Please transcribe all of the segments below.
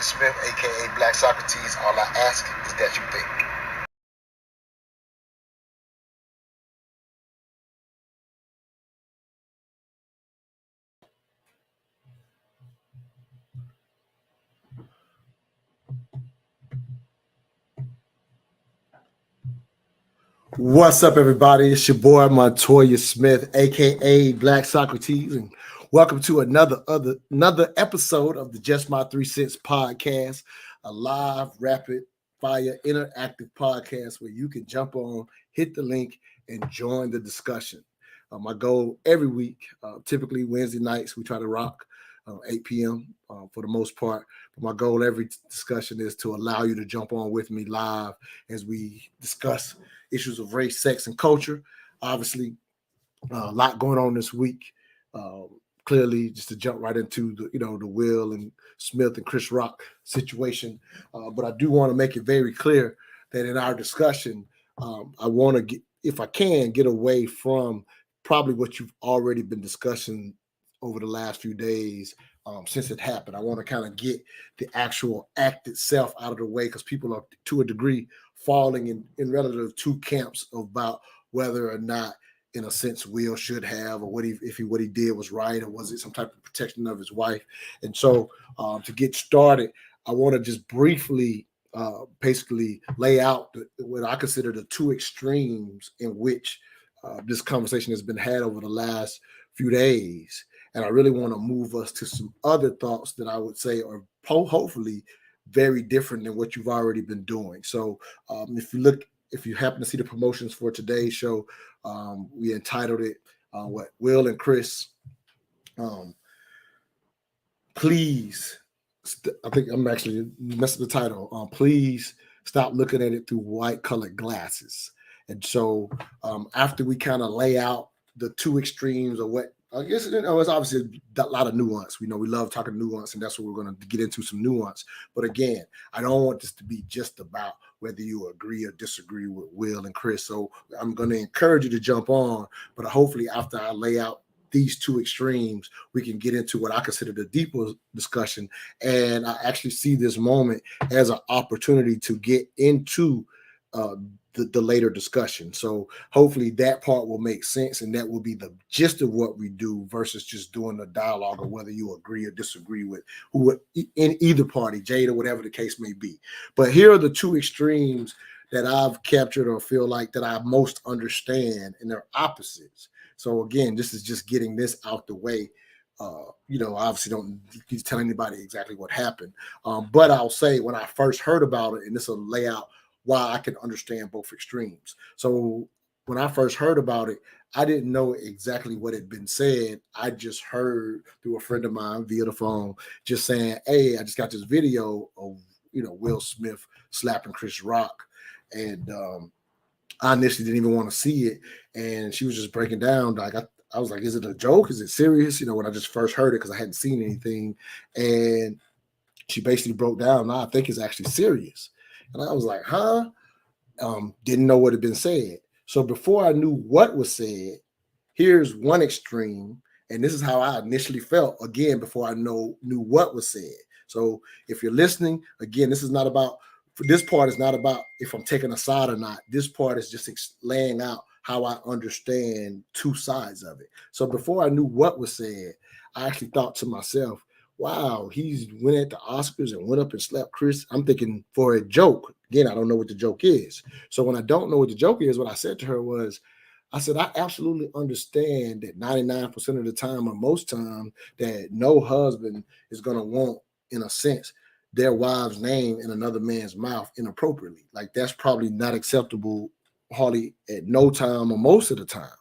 Smith, aka Black Socrates. All I ask is that you think. What's up, everybody? It's your boy Montoya Smith, aka Black Socrates, and welcome to another episode of the Just My 3 Cents podcast, a live, rapid fire, interactive podcast where you can jump on, hit the link, and join the discussion. My goal every week, typically Wednesday nights, we try to rock 8 p.m. For the most part. But my goal every discussion is to allow you to jump on with me live as we discuss issues of race, sex, and culture. Obviously, a lot going on this week. Clearly, just to jump right into the Will and Smith and Chris Rock situation. But I do want to make it very clear that in our discussion, I want to get, if I can, get away from probably what you've already been discussing over the last few days since it happened. I want to kind of get the actual act itself out of the way because people are, to a degree, falling in relative two camps about whether or not, in a sense, Will should have, or what he did was right, or was it some type of protection of his wife. And so to get started, I want to just briefly basically lay out what I consider the two extremes in which this conversation has been had over the last few days. And I really want to move us to some other thoughts that I would say are hopefully very different than what you've already been doing. So if you happen to see the promotions for today's show, we entitled it what Will and Chris. Please, I think I'm actually messing the title. Please stop looking at it through white colored glasses. And so after we kind of lay out the two extremes of what, I guess it's obviously a lot of nuance. We love talking nuance, and that's what we're going to get into, some nuance. But again, I don't want this to be just about whether you agree or disagree with Will and Chris. So I'm going to encourage you to jump on, but hopefully after I lay out these two extremes, we can get into what I consider the deeper discussion. And I actually see this moment as an opportunity to get into the later discussion. So hopefully that part will make sense, and that will be the gist of what we do versus just doing a dialogue of whether you agree or disagree with who in either party, Jade or whatever the case may be. But here are the two extremes that I've captured or feel like that I most understand, and they're opposites. So again, this is just getting this out the way. Obviously don't tell anybody exactly what happened. But I'll say when I first heard about it, and this will lay out why I can understand both extremes. So when I first heard about it, I didn't know exactly what had been said. I just heard through a friend of mine via the phone just saying, hey, I just got this video of, Will Smith slapping Chris Rock. And I initially didn't even want to see it. And she was just breaking down. Like, I was like, is it a joke? Is it serious? When I just first heard it, because I hadn't seen anything. And she basically broke down, no, I think it's actually serious. And I was like, huh? Didn't know what had been said. So before I knew what was said, here's one extreme. And this is how I initially felt, again, before I knew what was said. So if you're listening, again, this part is not about if I'm taking a side or not. This part is just laying out how I understand two sides of it. So before I knew what was said, I actually thought to myself, wow, he's went at the Oscars and went up and slapped Chris. I'm thinking for a joke. Again, I don't know what the joke is. So when I don't know what the joke is, what I said to her was, I said, I absolutely understand that 99% of the time or most time that no husband is going to want, in a sense, their wife's name in another man's mouth inappropriately. Like, that's probably not acceptable hardly at no time or most of the time.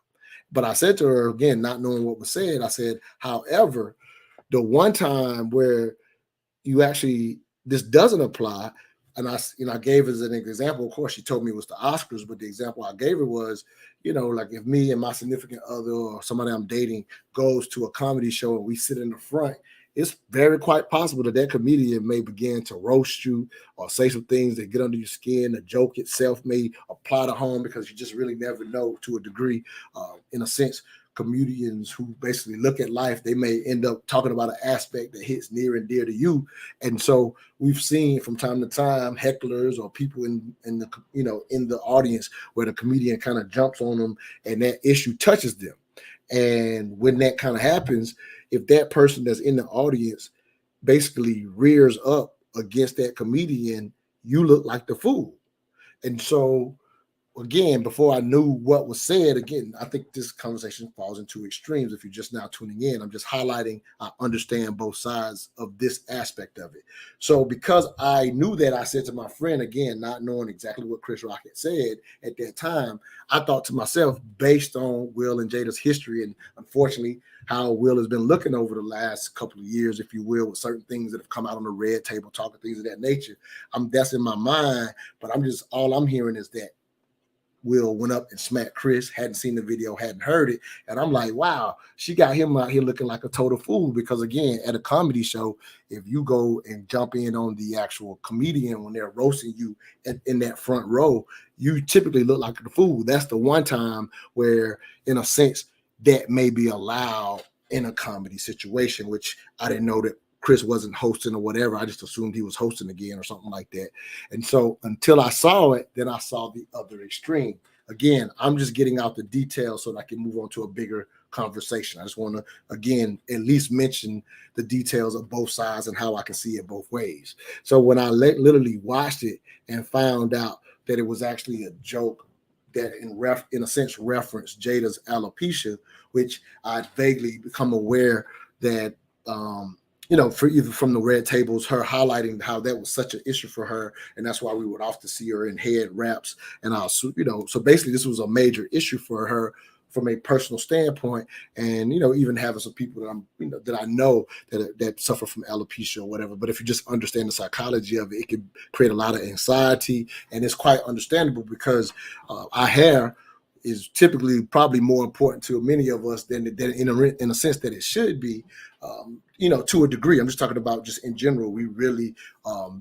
But I said to her, again, not knowing what was said, I said, however, the one time where this doesn't apply, and I gave as an example, of course, she told me it was the Oscars, but the example I gave her was, like if me and my significant other or somebody I'm dating goes to a comedy show and we sit in the front, it's very quite possible that comedian may begin to roast you or say some things that get under your skin. The joke itself may apply to home because you just really never know, to a degree, in a sense, comedians who basically look at life, they may end up talking about an aspect that hits near and dear to you. And so we've seen from time to time hecklers or people in the in the audience where the comedian kind of jumps on them and that issue touches them. And when that kind of happens, if that person that's in the audience basically rears up against that comedian, you look like the fool. And so again, before I knew what was said, again, I think this conversation falls into extremes. If you're just now tuning in, I'm just highlighting, I understand both sides of this aspect of it. So because I knew that, I said to my friend, again, not knowing exactly what Chris Rock had said at that time, I thought to myself, based on Will and Jada's history, and unfortunately, how Will has been looking over the last couple of years, if you will, with certain things that have come out on the red table, talking things of that nature. That's in my mind, but all I'm hearing is that Will went up and smacked Chris, hadn't seen the video, hadn't heard it. And I'm like, wow, she got him out here looking like a total fool. Because again, at a comedy show, if you go and jump in on the actual comedian when they're roasting you in that front row, you typically look like a fool. That's the one time where, in a sense, that may be allowed in a comedy situation, which I didn't know that Chris wasn't hosting or whatever. I just assumed he was hosting again or something like that. And so until I saw it, then I saw the other extreme. Again, I'm just getting out the details so that I can move on to a bigger conversation. I just want to, again, at least mention the details of both sides and how I can see it both ways. So when I literally watched it and found out that it was actually a joke that in a sense referenced Jada's alopecia, which I vaguely become aware that for either from the red tables, her highlighting how that was such an issue for her, and that's why we would often see her in head wraps. And so basically, this was a major issue for her from a personal standpoint, and even having some people that I know that suffer from alopecia or whatever. But if you just understand the psychology of it, it can create a lot of anxiety, and it's quite understandable because our hair is typically probably more important to many of us than in a sense that it should be. To a degree. I'm just talking about just in general. We really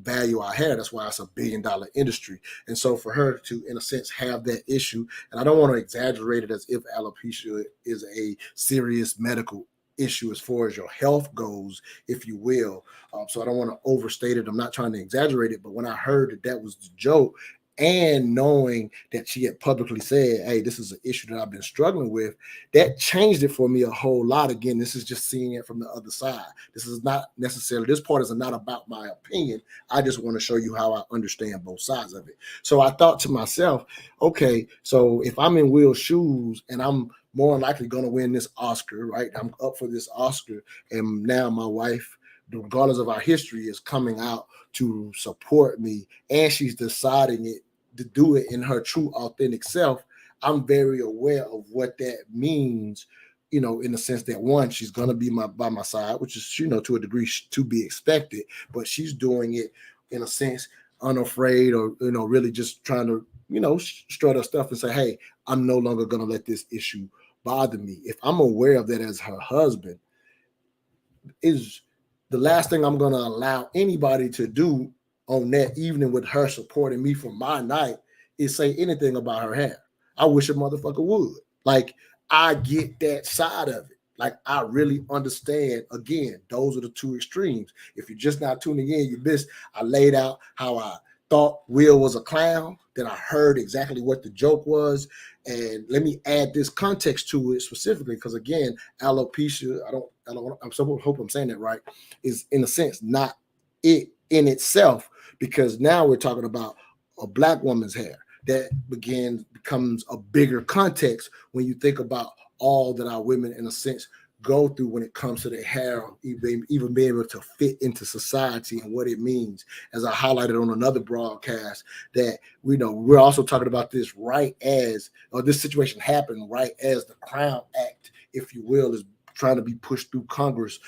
value our hair. That's why it's $1 billion industry. And so for her to, in a sense, have that issue, and I don't want to exaggerate it as if alopecia is a serious medical issue as far as your health goes, if you will. So I don't want to overstate it. I'm not trying to exaggerate it. But when I heard that was the joke, and knowing that she had publicly said, hey, this is an issue that I've been struggling with, that changed it for me a whole lot. Again, this is just seeing it from the other side. This part is not about my opinion. I just want to show you how I understand both sides of it. So I thought to myself, okay, so if I'm in Will's shoes and I'm more likely going to win this Oscar, right? I'm up for this Oscar, and now my wife, regardless of our history, is coming out to support me, and she's deciding to do it in her true authentic self. I'm very aware of what that means, in the sense that, one, she's going to be by my side, which is, to a degree to be expected, but she's doing it in a sense unafraid, or really just trying to strut her stuff and say, hey, I'm no longer going to let this issue bother me. If I'm aware of that as her husband, is the last thing I'm going to allow anybody to do on that evening with her supporting me for my night is say anything about her hair. I wish a motherfucker would. Like, I get that side of it. Like, I really understand. Again, those are the two extremes. If you're just not tuning in, you missed. I laid out how I thought Will was a clown. Then I heard exactly what the joke was. And let me add this context to it specifically, because again, alopecia, hope I'm saying that right, is in a sense not it in itself, because now we're talking about a Black woman's hair. That becomes a bigger context when you think about all that our women, in a sense, go through when it comes to their hair, even being able to fit into society and what it means. As I highlighted on another broadcast, that we're also talking about this this situation happened right as the Crown Act, if you will, is trying to be pushed through Congress,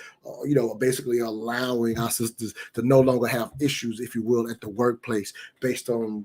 basically allowing our sisters to no longer have issues, if you will, at the workplace based on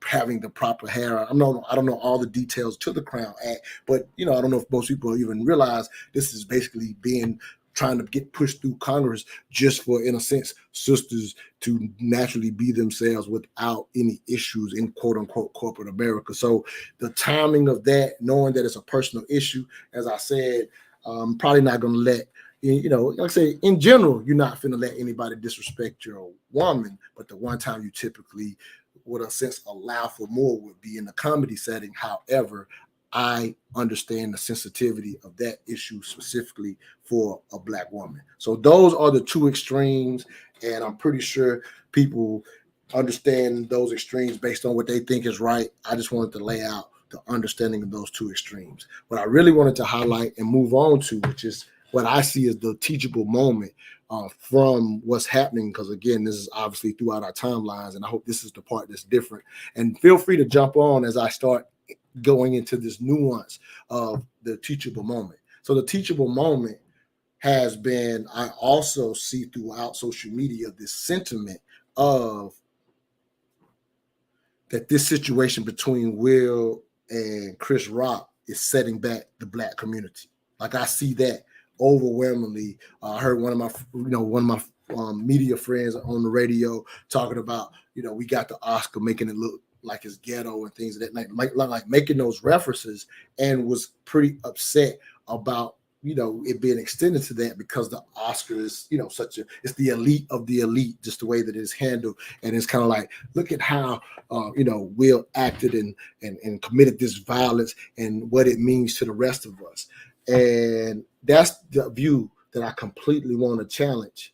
having the proper hair. I don't know all the details to the Crown Act, but I don't know if most people even realize this is basically being trying to get pushed through Congress just for, in a sense, sisters to naturally be themselves without any issues in quote unquote corporate America. So the timing of that, knowing that it's a personal issue, as I said, probably not going to let, like I say, in general, you're not finna let anybody disrespect your woman, but the one time you typically would, in a sense, allow for more would be in the comedy setting. However, I understand the sensitivity of that issue specifically for a Black woman. So those are the two extremes, and I'm pretty sure people understand those extremes based on what they think is right. I just wanted to lay out the understanding of those two extremes. What I really wanted to highlight and move on to, which is what I see as the teachable moment from what's happening, because again, this is obviously throughout our timelines, and I hope this is the part that's different. And feel free to jump on as I start going into this nuance of the teachable moment. So the teachable moment has been, I also see throughout social media, this sentiment of that this situation between Will and Chris Rock is setting back the Black community. Like I see that overwhelmingly. I heard one of my media friends on the radio talking about, we got the Oscar making it look like it's ghetto and things of that night, like making those references, and was pretty upset about it being extended to that, because the Oscar is it's the elite of the elite, just the way that it's handled. And it's kind of like, look at how Will acted and committed this violence and what it means to the rest of us. And that's the view that I completely want to challenge,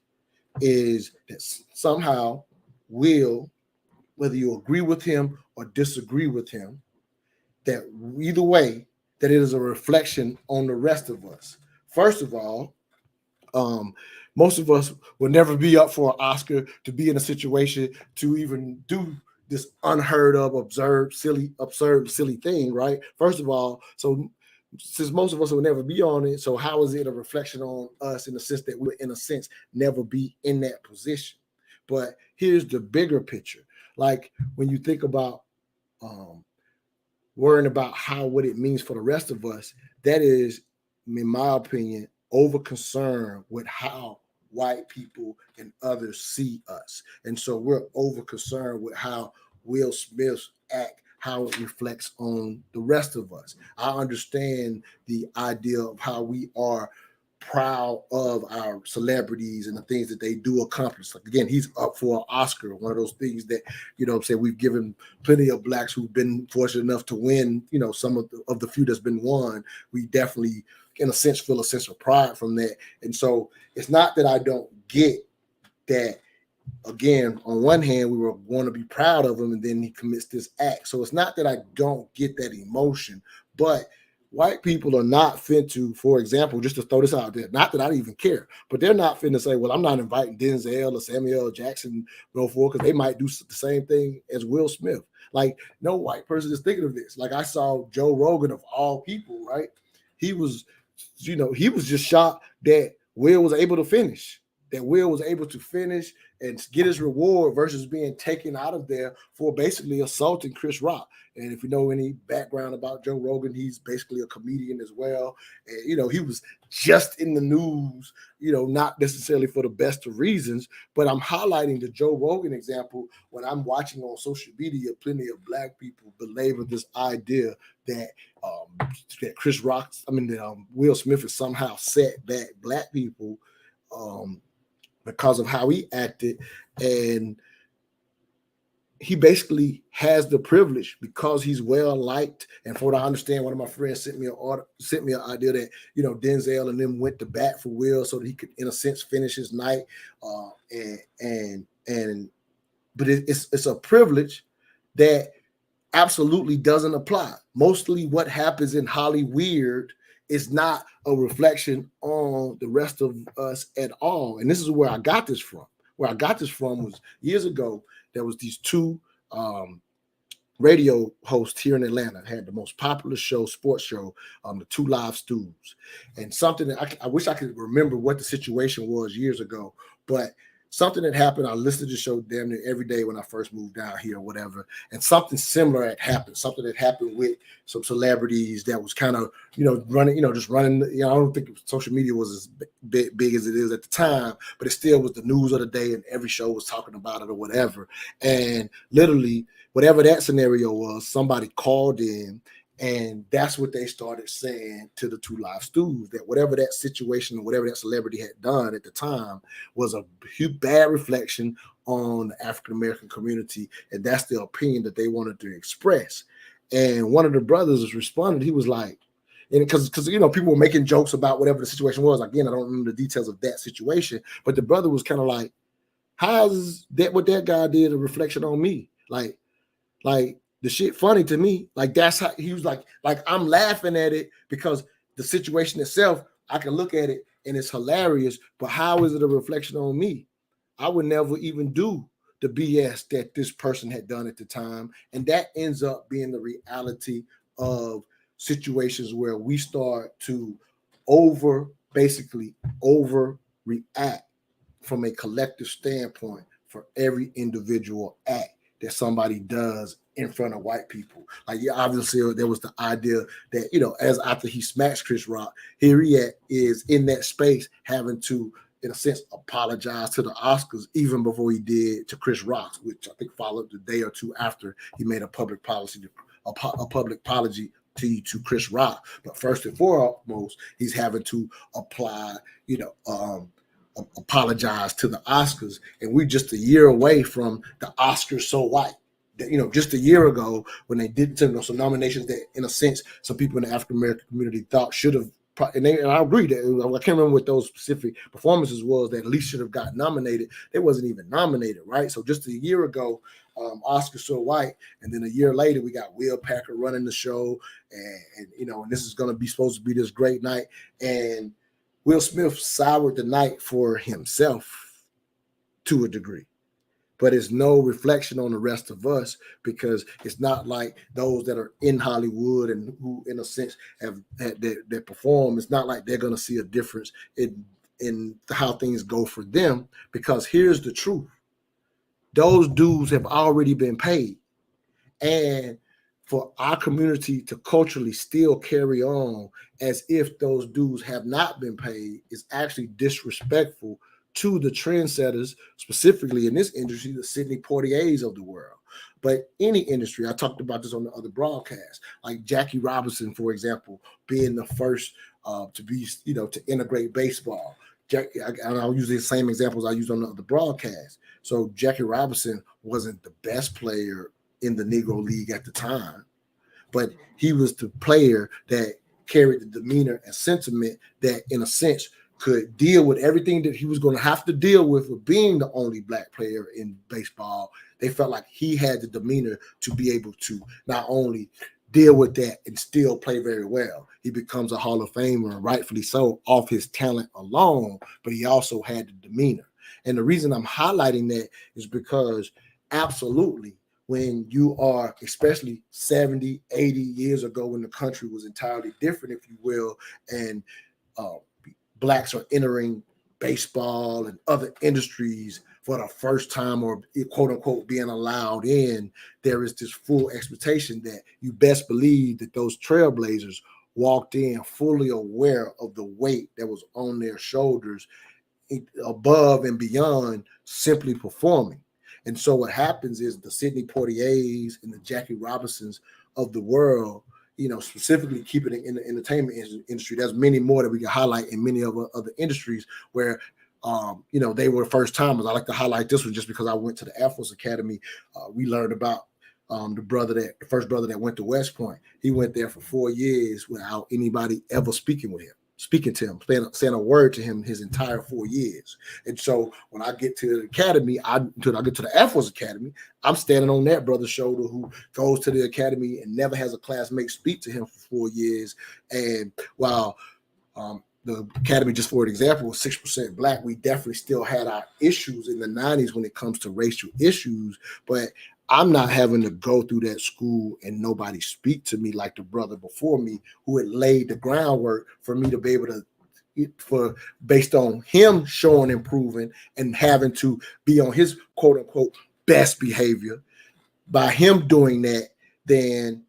is that somehow Will, whether you agree with him or disagree with him, that either way, that it is a reflection on the rest of us. First of all, most of us will never be up for an Oscar to be in a situation to even do this unheard of, absurd, silly thing, right? First of all, so since most of us will never be on it, so how is it a reflection on us in the sense that we'll, in a sense, never be in that position? But here's the bigger picture. Like when you think about worrying about what it means for the rest of us, that is, in my opinion, over concern with how white people and others see us. And so we're over concerned with how Will Smith's act, how it reflects on the rest of us. I understand the idea of how we are proud of our celebrities and the things that they do accomplish. Like again, he's up for an Oscar, one of those things that, I'm saying, we've given plenty of Blacks who've been fortunate enough to win, some of the few that's been won. We definitely, in a sense, feel a sense of pride from that. And so it's not that I don't get that. Again, on one hand, we were going to be proud of him, and then he commits this act. So it's not that I don't get that emotion, but white people are not fit to, for example, just to throw this out there, not that I even care, but they're not finna say, well, I'm not inviting Denzel or Samuel Jackson forward, because they might do the same thing as Will Smith. Like, no white person is thinking of this. Like, I saw Joe Rogan, of all people, right? He was just shocked that Will was able to finish. And get his reward versus being taken out of there for basically assaulting Chris Rock. And if you know any background about Joe Rogan, he's basically a comedian as well. And, he was just in the news, not necessarily for the best of reasons, but I'm highlighting the Joe Rogan example when I'm watching on social media plenty of Black people belabor this idea that Will Smith has somehow set back Black people because of how he acted. And he basically has the privilege, because he's well liked. And for what I understand, one of my friends sent me an idea that Denzel and them went to bat for Will so that he could, in a sense, finish his night. But it's a privilege that absolutely doesn't apply. Mostly what happens in Hollywood is not a reflection on the rest of us at all. And this is where I got this from. Where I got this from was years ago. There was these two radio hosts here in Atlanta, had the most popular sports show, the Two Live Stews. And something that I wish I could remember what the situation was years ago, but something had happened. I listened to the show damn near every day when I first moved down here or whatever, and something similar had happened. Something that happened with some celebrities that was kind of, running, just running. I don't think social media was as big as it is at the time, but it still was the news of the day, and every show was talking about it or whatever. And literally, whatever that scenario was, somebody called in. And that's what they started saying to the Two Live Stews, that whatever that situation or whatever that celebrity had done at the time was a bad reflection on the African American community, and that's the opinion that they wanted to express. And one of the brothers responded. He was like, and because people were making jokes about whatever the situation was. Again, I don't remember the details of that situation, but the brother was kind of like, "How is that what that guy did a reflection on me? Like the shit funny to me." Like that's how he was like I'm laughing at it because the situation itself, I can look at it and it's hilarious, but how is it a reflection on me? I would never even do the BS that this person had done at the time. And that ends up being the reality of situations where we start to basically overreact from a collective standpoint for every individual act that somebody does in front of white people. Like, yeah, obviously there was the idea that, as after he smashed Chris Rock, here he is in that space having to, in a sense, apologize to the Oscars even before he did to Chris Rock, which I think followed the day or two after he made a public apology to Chris Rock. But first and foremost, he's having to apply, apologize to the Oscars, and we're just a year away from the Oscars so white. Just a year ago when they did some nominations that, in a sense, some people in the African American community thought should have, and I agree that I can't remember what those specific performances was that at least should have got nominated. They wasn't even nominated, right? So just a year ago, Oscar so white, and then a year later we got Will Packer running the show, and this is going to be supposed to be this great night, and Will Smith soured the night for himself to a degree. But it's no reflection on the rest of us, because it's not like those that are in Hollywood and who, in a sense, have that perform. It's not like they're going to see a difference in how things go for them, because here's the truth. Those dues have already been paid. And for our community to culturally still carry on as if those dues have not been paid is actually disrespectful to the trendsetters, specifically in this industry, the Sidney Poitiers of the world. But any industry, I talked about this on the other broadcast, like Jackie Robinson, for example, being the first to be, to integrate baseball. And I'll use the same examples I used on the other broadcast. So Jackie Robinson wasn't the best player in the Negro League at the time, but he was the player that carried the demeanor and sentiment that, in a sense, could deal with everything that he was going to have to deal with being the only black player in baseball. They felt like he had the demeanor to be able to not only deal with that and still play very well. He becomes a Hall of Famer, rightfully so, off his talent alone, but he also had the demeanor. And the reason I'm highlighting that is because absolutely, when you are, especially 70, 80 years ago, when the country was entirely different, if you will, and blacks are entering baseball and other industries for the first time, or quote unquote being allowed in, there is this full expectation that you best believe that those trailblazers walked in fully aware of the weight that was on their shoulders above and beyond simply performing. And so what happens is the Sidney Poitiers and the Jackie Robinsons of the world, specifically keeping it in the entertainment industry. There's many more that we can highlight in many other industries where, they were first timers. I like to highlight this one just because I went to the Air Force Academy. We learned about the first brother that went to West Point. He went there for 4 years without anybody ever speaking to him, saying a word to him his entire 4 years. And so when I get to the academy, I get to the Air Force Academy, I'm standing on that brother's shoulder who goes to the academy and never has a classmate speak to him for 4 years. And while the academy, just for an example, was 6% black, we definitely still had our issues in the 90s when it comes to racial issues. But I'm not having to go through that school and nobody speak to me like the brother before me who had laid the groundwork for me to be able to for based on him showing improving and having to be on his quote unquote best behavior. By him doing that, then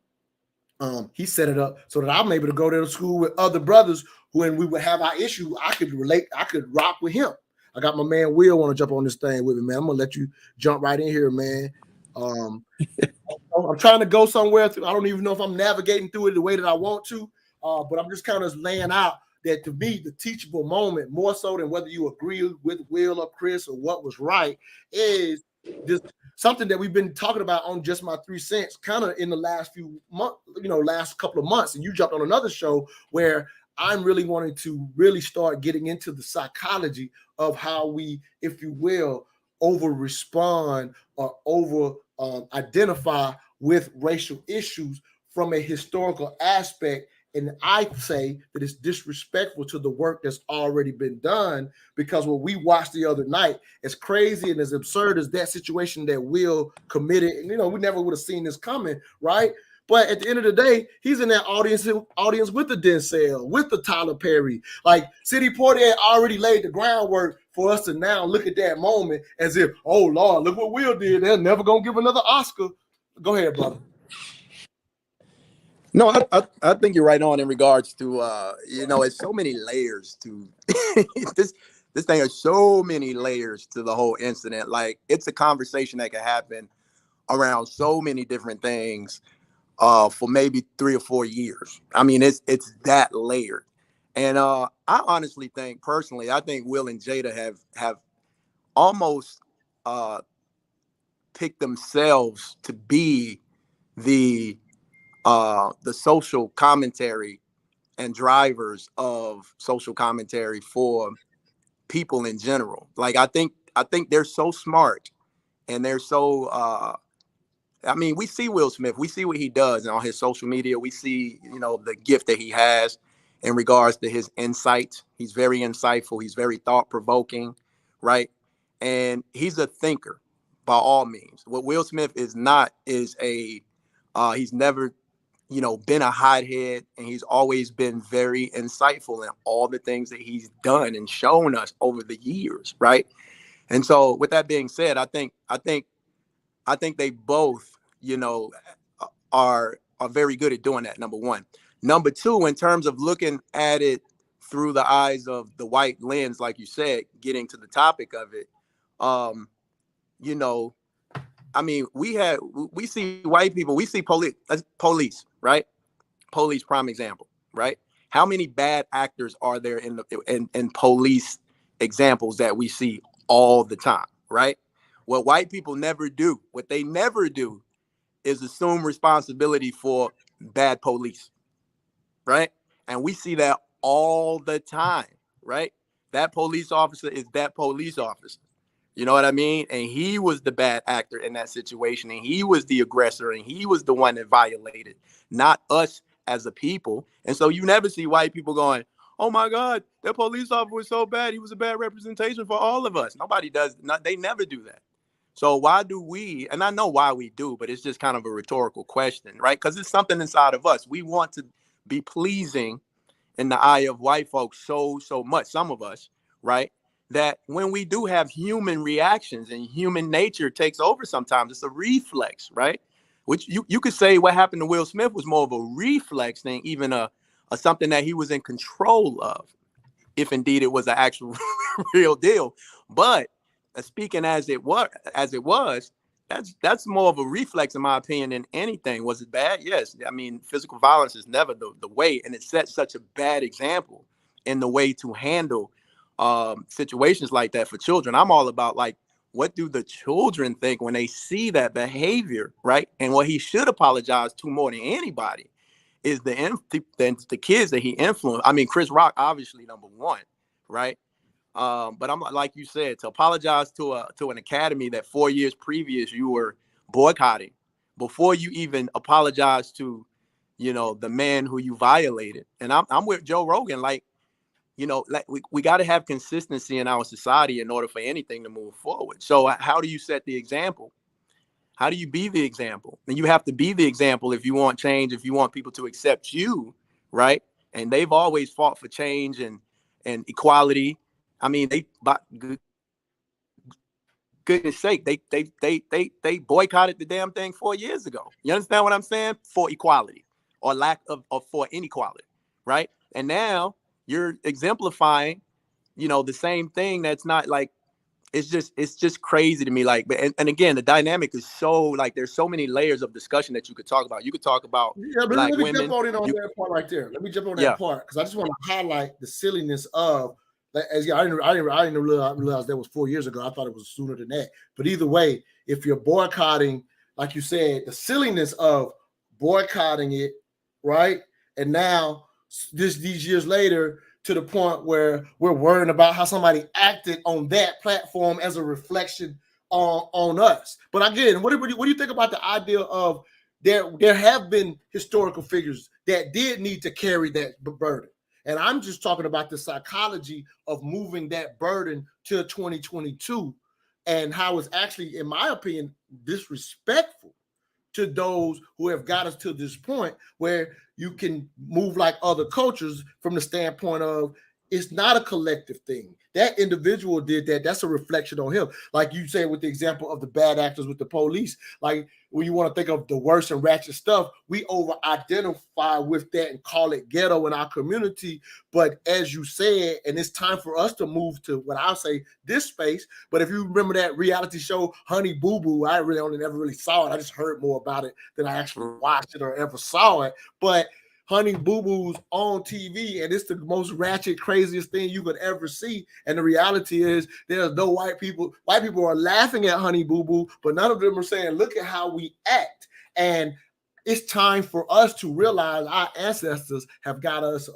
he set it up so that I'm able to go to school with other brothers who, when we would have our issue, I could relate, I could rock with him. I got my man Will want to jump on this thing with me, man. I'm gonna let you jump right in here, man. I'm trying to go somewhere. I don't even know if I'm navigating through it the way that I want to, but I'm just kind of laying out that to me, the teachable moment, more so than whether you agree with Will or Chris or what was right, is this something that we've been talking about on Just My 3 Cents kind of in the last few months, last couple of months. And you jumped on another show where I'm really wanting to really start getting into the psychology of how we, if you will, over respond or over identify with racial issues from a historical aspect. And I say that it's disrespectful to the work that's already been done, because what we watched the other night, as crazy and as absurd as that situation that Will committed, and we never would have seen this coming, right? But at the end of the day, he's in that audience with the Denzel, with the Tyler Perry. Like Sidney Poitier already laid the groundwork for us to now look at that moment as if, oh Lord, look what Will did. They're never gonna give another Oscar. Go ahead, brother. No, I think you're right on in regards to it's so many layers to this thing has so many layers to the whole incident. Like, it's a conversation that can happen around so many different things for maybe 3 or 4 years. I mean, it's that layered. And I honestly think, personally, I think Will and Jada have almost picked themselves to be the social commentary and drivers of social commentary for people in general. Like, I think they're so smart, and they're so I mean, we see Will Smith, we see what he does on his social media. We see, the gift that he has in regards to his insight. He's very insightful. He's very thought-provoking, right? And he's a thinker by all means. What Will Smith is not is he's never, been a hothead, and he's always been very insightful in all the things that he's done and shown us over the years, right? And so, with that being said, I think they both, are very good at doing that. Number one. Number two, in terms of looking at it through the eyes of the white lens, like you said, getting to the topic of it, I mean, we see white people, we see police, right? Police, prime example, right? How many bad actors are there in police examples that we see all the time, right? What white people never do, what they never do, is assume responsibility for bad police, right? And we see that all the time, right? That police officer is that police officer. You know what I mean? And he was the bad actor in that situation, and he was the aggressor, and he was the one that violated, not us as a people. And so you never see white people going, oh my God, that police officer was so bad. He was a bad representation for all of us. Nobody does. They never do that. So why do we, and I know why we do, but it's just kind of a rhetorical question, right? Because it's something inside of us. We want to be pleasing in the eye of white folks so much, some of us, right? That when we do have human reactions and human nature takes over sometimes, it's a reflex, right? Which you could say what happened to Will Smith was more of a reflex than even a something that he was in control of, if indeed it was an actual real deal. But speaking as it was, that's more of a reflex, in my opinion, than anything. Was it bad? Yes. I mean, physical violence is never the way, and it sets such a bad example in the way to handle situations like that for children. I'm all about, like, what do the children think when they see that behavior, right? And what he should apologize to more than anybody is the kids that he influenced. I mean, Chris Rock, obviously, number one, right? But I'm like you said, to apologize to an academy that 4 years previous you were boycotting, before you even apologize to, the man who you violated. And I'm with Joe Rogan. Like, like we got to have consistency in our society in order for anything to move forward. So how do you set the example? How do you be the example? And you have to be the example if you want change, if you want people to accept you, right? And they've always fought for change and and equality. I mean, by goodness sake, they boycotted the damn thing 4 years ago. You understand what I'm saying? For equality or lack of for inequality, right? And now you're exemplifying, the same thing. That's not like, it's just crazy to me. Like, and again, the dynamic is so, like, there's so many layers of discussion that you could talk about. You could talk about Yeah, but Black let me women. jump on that part right there. Let me jump on Yeah. that part because I just want to highlight the silliness of. As I didn't realize that was 4 years ago. I thought it was sooner than that. But either way, if you're boycotting, like you said, the silliness of boycotting it, right? And now these years later, to the point where we're worrying about how somebody acted on that platform as a reflection on us. But again, what do you think about the idea of there have been historical figures that did need to carry that burden? And I'm just talking about the psychology of moving that burden to 2022 and how it's actually, in my opinion, disrespectful to those who have got us to this point where you can move like other cultures from the standpoint of it's not a collective thing. That individual did that. That's a reflection on him. Like you say with the example of the bad actors with the police. Like when you want to think of the worst and ratchet stuff, we over-identify with that and call it ghetto in our community. But as you said, and it's time for us to move to what I'll say this space. But if you remember that reality show, Honey Boo Boo, I really never really saw it. I just heard more about it than I actually watched it or ever saw it. But Honey Boo Boo's on TV, and it's the most ratchet, craziest thing you could ever see. And the reality is, there's no white people. White people are laughing at Honey Boo Boo, but none of them are saying, "Look at how we act." And it's time for us to realize our ancestors have got us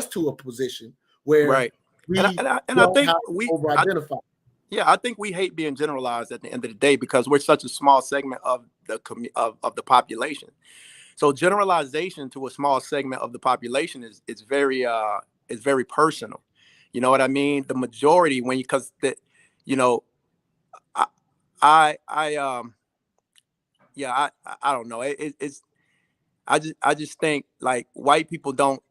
to a position where right. we and I don't think have to over-identify. I think we hate being generalized at the end of the day because we're such a small segment of the of the population. So generalization to a small segment of the population is very personal. You know what I mean? The majority, you know, I I don't know. It's I just think like white people don't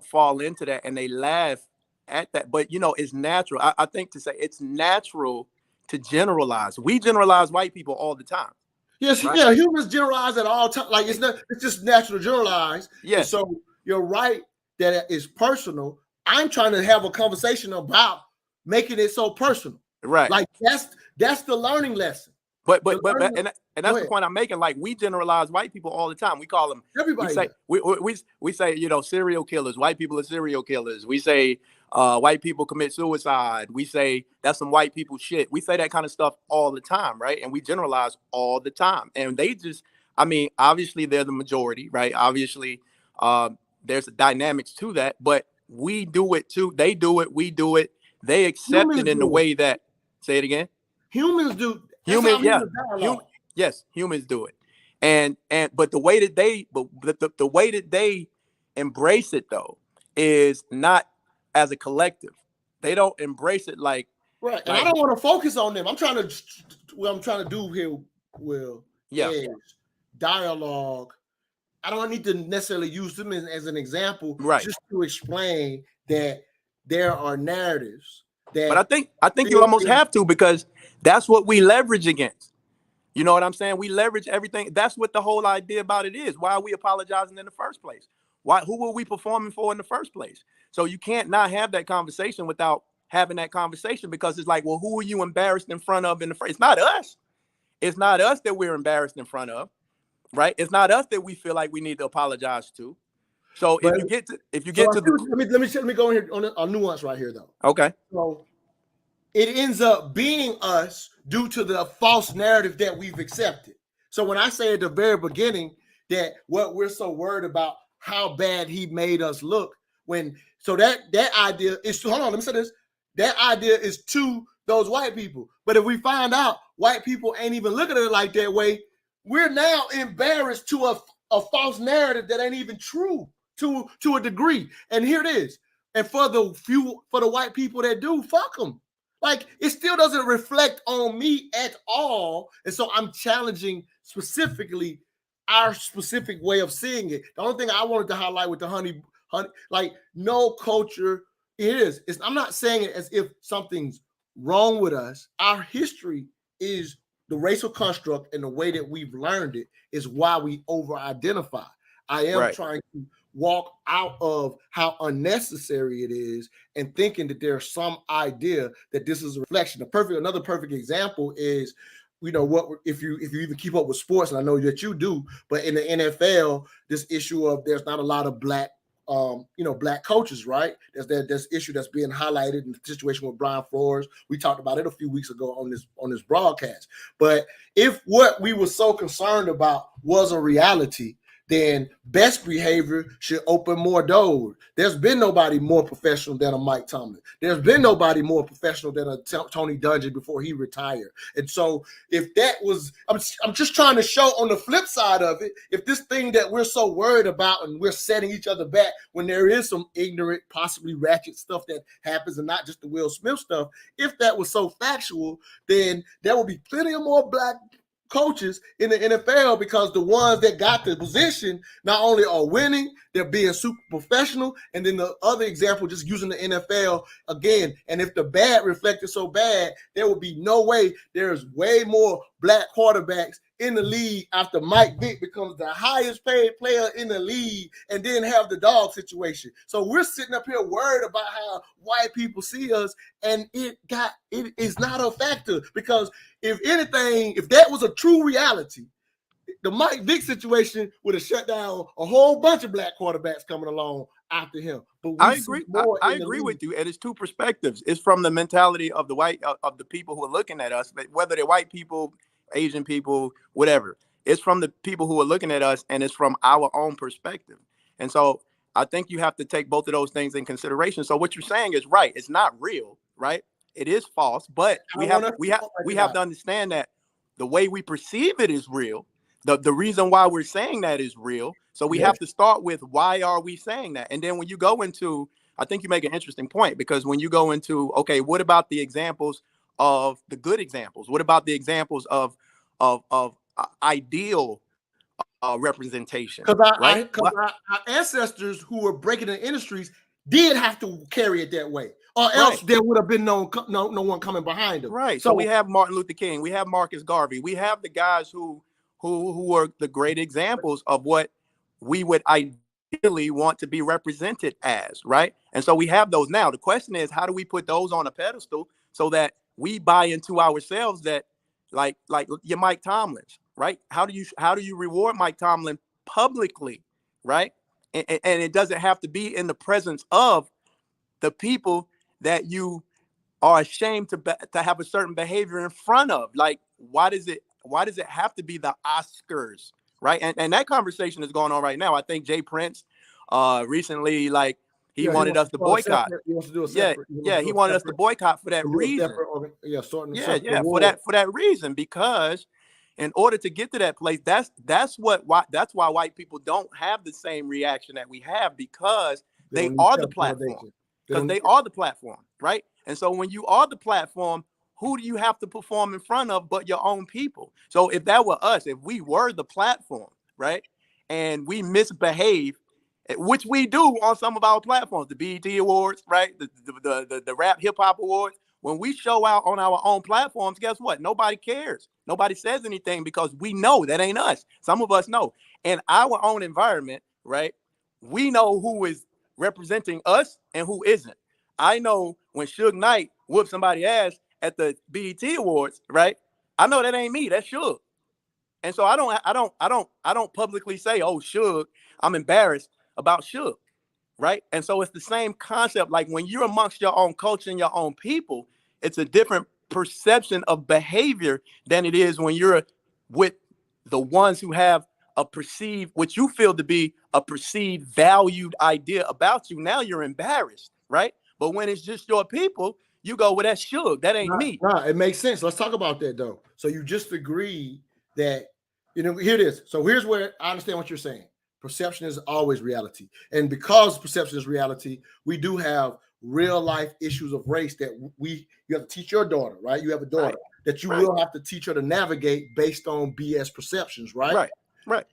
fall into that and they laugh at that. But it's natural. I think to say it's natural to generalize. We generalize white people all the time. Yes, Right? yeah, humans generalize at all times. Like it's just natural to generalize. Yes. And so you're right that it is personal. I'm trying to have a conversation about making it so personal. Right. Like that's the learning lesson. But that's the point I'm making. Like we generalize white people all the time. We call them everybody. We say serial killers. White people are serial killers. We say white people commit suicide. We say that's some white people shit. We say that kind of stuff all the time, right? And we generalize all the time. And they just, obviously they're the majority, right? Obviously, there's a dynamics to that, but we do it too. They do it. We do it. They accept it in the way that. Say it again. Humans do. Humans do it. But the way that they embrace it though is not as a collective. They don't embrace it like right. And I don't want to focus on them. What I'm trying to do here, Will, is dialogue. I don't need to necessarily use them as an example, right? Just to explain that there are narratives. But I think you almost have to, because that's what we leverage against. You know what I'm saying? We leverage everything. That's what the whole idea about it is. Why are we apologizing in the first place? Who were we performing for in the first place? So you can't not have that conversation without having that conversation, because it's like, well, who are you embarrassed in front of in the first? It's not us. It's not us that we're embarrassed in front of, right? It's not us that we feel like we need to apologize to. So let me go in here on a nuance right here though. Okay. So it ends up being us due to the false narrative that we've accepted. So when I say at the very beginning that what we're so worried about how bad he made us look, that idea is hold on, let me say this. That idea is to those white people. But if we find out white people ain't even looking at it like that way, we're now embarrassed to a false narrative that ain't even true to a degree. And here it is. And for the white people that do, fuck them. Like, it still doesn't reflect on me at all. And so I'm challenging specifically our specific way of seeing it. The only thing I wanted to highlight with the honey, like no culture, It is. I'm not saying it as if something's wrong with us. Our history is the racial construct, and the way that we've learned it is why we over-identify. I am Right. trying to walk out of how unnecessary it is and thinking that there's some idea that this is a reflection. Another perfect example is, what if you even keep up with sports, and I know that you do, but in the NFL, this issue of there's not a lot of black black coaches, right? There's issue that's being highlighted in the situation with Brian Flores. We talked about it a few weeks ago on this broadcast. But if what we were so concerned about was a reality, then best behavior should open more doors. There's been nobody more professional than a Mike Tomlin. There's been nobody more professional than a Tony Dungy before he retired. And so if that was, I'm just trying to show on the flip side of it, if this thing that we're so worried about and we're setting each other back when there is some ignorant, possibly ratchet stuff that happens and not just the Will Smith stuff, if that was so factual, then there will be plenty of more black coaches in the NFL, because the ones that got the position not only are winning, they're being super professional. And then the other example, just using the NFL again, and if the bad reflected so bad, there would be no way there's way more black quarterbacks in the league after Mike Vick becomes the highest paid player in the league, and then have the dog situation. So we're sitting up here worried about how white people see us, and it is not a factor, because if anything, if that was a true reality, the Mike Vick situation would have shut down a whole bunch of black quarterbacks coming along after him. But I agree. I agree with you. And it's two perspectives. It's from the mentality of the people who are looking at us, whether they're white people, Asian people, whatever. It's from the people who are looking at us, and it's from our own perspective. And so I think you have to take both of those things in consideration. So what you're saying is right. It's not real, right? It is false, but we have to understand that the way we perceive it is real. The reason why we're saying that is real. So we have to start with, why are we saying that? And then when you go into, I think you make an interesting point, because when you go into, okay, what about the examples of the good examples? What about the examples of ideal representation? Because right? our ancestors who were breaking the industries did have to carry it that way, or else there would have been no one coming behind them. Right. So we have Martin Luther King, we have Marcus Garvey, we have the guys who are the great examples of what we would ideally want to be represented as, right? And so we have those now. The question is, how do we put those on a pedestal so that we buy into ourselves that, like your Mike Tomlins, right? How do you reward Mike Tomlin publicly, right? And it doesn't have to be in the presence of the people that you are ashamed to have a certain behavior in front of. Like, why does it have to be the Oscars, right? And that conversation is going on right now. I think Jay Prince recently, like, he wanted us to boycott. He wants to do a separate. He wanted us to boycott for that reason. For that reason, because in order to get to that place, that's why white people don't have the same reaction that we have, because they are the platform. Because they are the platform, right? And so when you are the platform, who do you have to perform in front of but your own people? So if that were us, if we were the platform, right, and we misbehave, which we do on some of our platforms, the BET Awards, right, the Rap Hip Hop Awards, when we show out on our own platforms, guess what? Nobody cares. Nobody says anything, because we know that ain't us. Some of us know. In our own environment, right, we know who is representing us and who isn't. I know when Suge Knight whooped somebody's ass at the BET Awards, right? I know that ain't me. That's Suge. And so I don't publicly say, oh, Suge, I'm embarrassed about Suge, right? And so it's the same concept. Like, when you're amongst your own culture and your own people, it's a different perception of behavior than it is when you're with the ones who have a perceived, what you feel to be a perceived valued idea about you. Now you're embarrassed, right? But when it's just your people, you go, well, that's Suge. That ain't me. It makes sense. Let's talk about that, though. So you just agreed that, here it is. So here's where I understand what you're saying. Perception is always reality. And because perception is reality, we do have real life issues of race that you have to teach your daughter, right? You have a daughter that you will have to teach her to navigate based on BS perceptions, right? Right.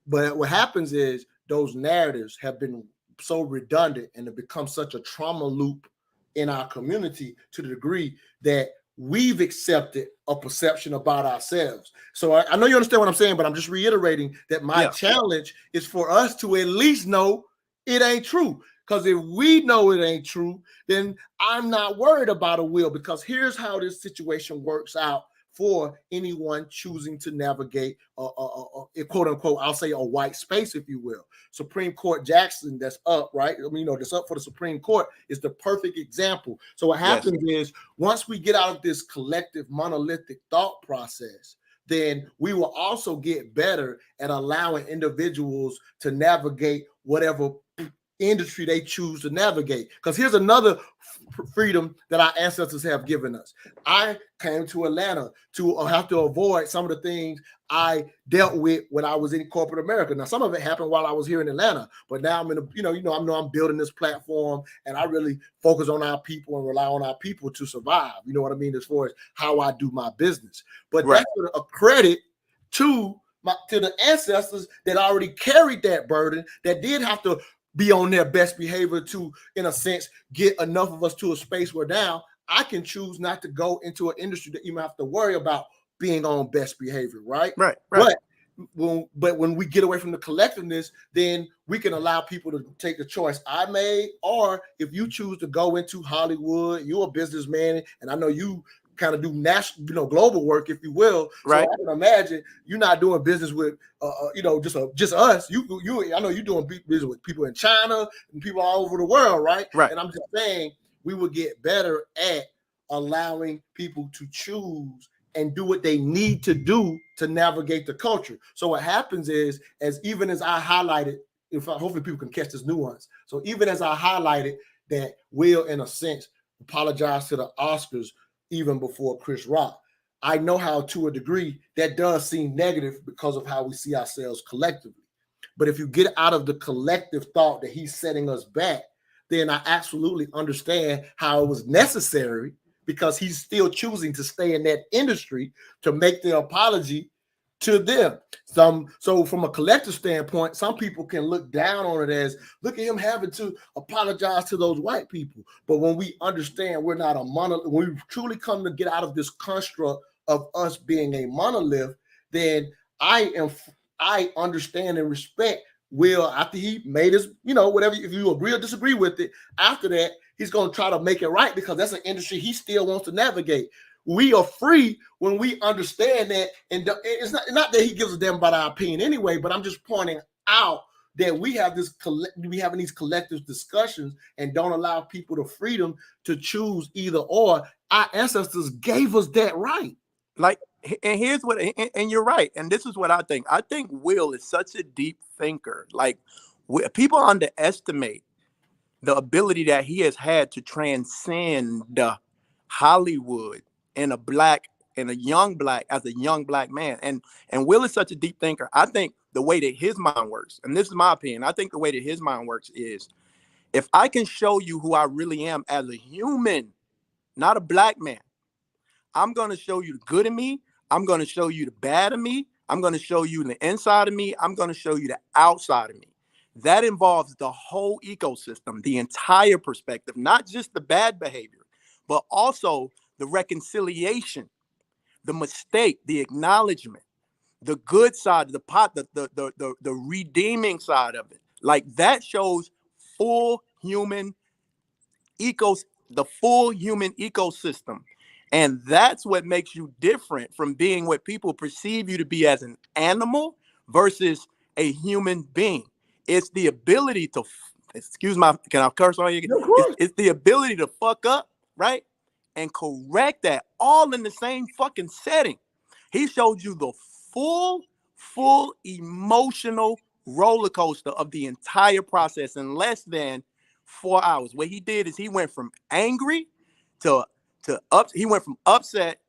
But what happens is those narratives have been so redundant, and it becomes such a trauma loop in our community to the degree that we've accepted a perception about ourselves. So I know you understand what I'm saying, but I'm just reiterating that my challenge is for us to at least know it ain't true. Because if we know it ain't true, then I'm not worried about a will, because here's how this situation works out for anyone choosing to navigate a quote unquote, I'll say a white space, if you will. Supreme Court Jackson, that's up, right? I mean, that's up for the Supreme Court, is the perfect example. So what happens is, once we get out of this collective monolithic thought process, then we will also get better at allowing individuals to navigate whatever industry they choose to navigate. Because here's another freedom that our ancestors have given us. I came to Atlanta to have to avoid some of the things I dealt with when I was in corporate America. Now, some of it happened while I was here in Atlanta, but now I'm in a, I'm building this platform, and I really focus on our people and rely on our people to survive. You know what I mean? As far as how I do my business, but that's a credit to the ancestors that already carried that burden, that did have to be on their best behavior to, in a sense, get enough of us to a space where now I can choose not to go into an industry that you might have to worry about being on best behavior, right? Right. But when we get away from the collectiveness, then we can allow people to take the choice I made. Or if you choose to go into Hollywood, you're a businessman, and I know you kind of do national, global work, if you will. Right. So I can imagine you're not doing business with, just us. I know you're doing business with people in China and people all over the world, right? Right. And I'm just saying we would get better at allowing people to choose and do what they need to do to navigate the culture. So what happens is, even as I highlighted, hopefully people can catch this nuance. So even as I highlighted that Will, in a sense, apologized to the Oscars even before Chris Rock, I know how, to a degree, that does seem negative because of how we see ourselves collectively. But if you get out of the collective thought that he's setting us back, then I absolutely understand how it was necessary, because he's still choosing to stay in that industry to make the apology to them. So from a collective standpoint, some people can look down on it as, look at him having to apologize to those white people. But when we understand we're not a monolith, when we truly come to get out of this construct of us being a monolith, then I understand and respect Will after he made his, whatever, if you agree or disagree with it, after that, he's going to try to make it right, because that's an industry he still wants to navigate. We are free when we understand that, and it's not that he gives a damn about our opinion anyway, but I'm just pointing out that we have having these collective discussions and don't allow people the freedom to choose either or. Our ancestors gave us that right. And here's what, and you're right. And this is what I think. I think Will is such a deep thinker. People underestimate the ability that he has had to transcend Hollywood as a young black man. And Will is such a deep thinker. I think the way that his mind works, and this is my opinion, I think the way that his mind works is, if I can show you who I really am as a human, not a black man, I'm going to show you the good in me. I'm going to show you the bad of me. I'm going to show you the inside of me. I'm going to show you the outside of me. That involves the whole ecosystem, the entire perspective, not just the bad behavior, but also the reconciliation, the mistake, the acknowledgement, the good side, the redeeming side of it. That shows the full human ecosystem. And that's what makes you different from being what people perceive you to be as an animal versus a human being. It's the ability to, can I curse on you? It's the ability to fuck up, right? And correct that, all in the same fucking setting. He showed you the full emotional roller coaster of the entire process in less than 4 hours. What he did is he went from angry he went from upset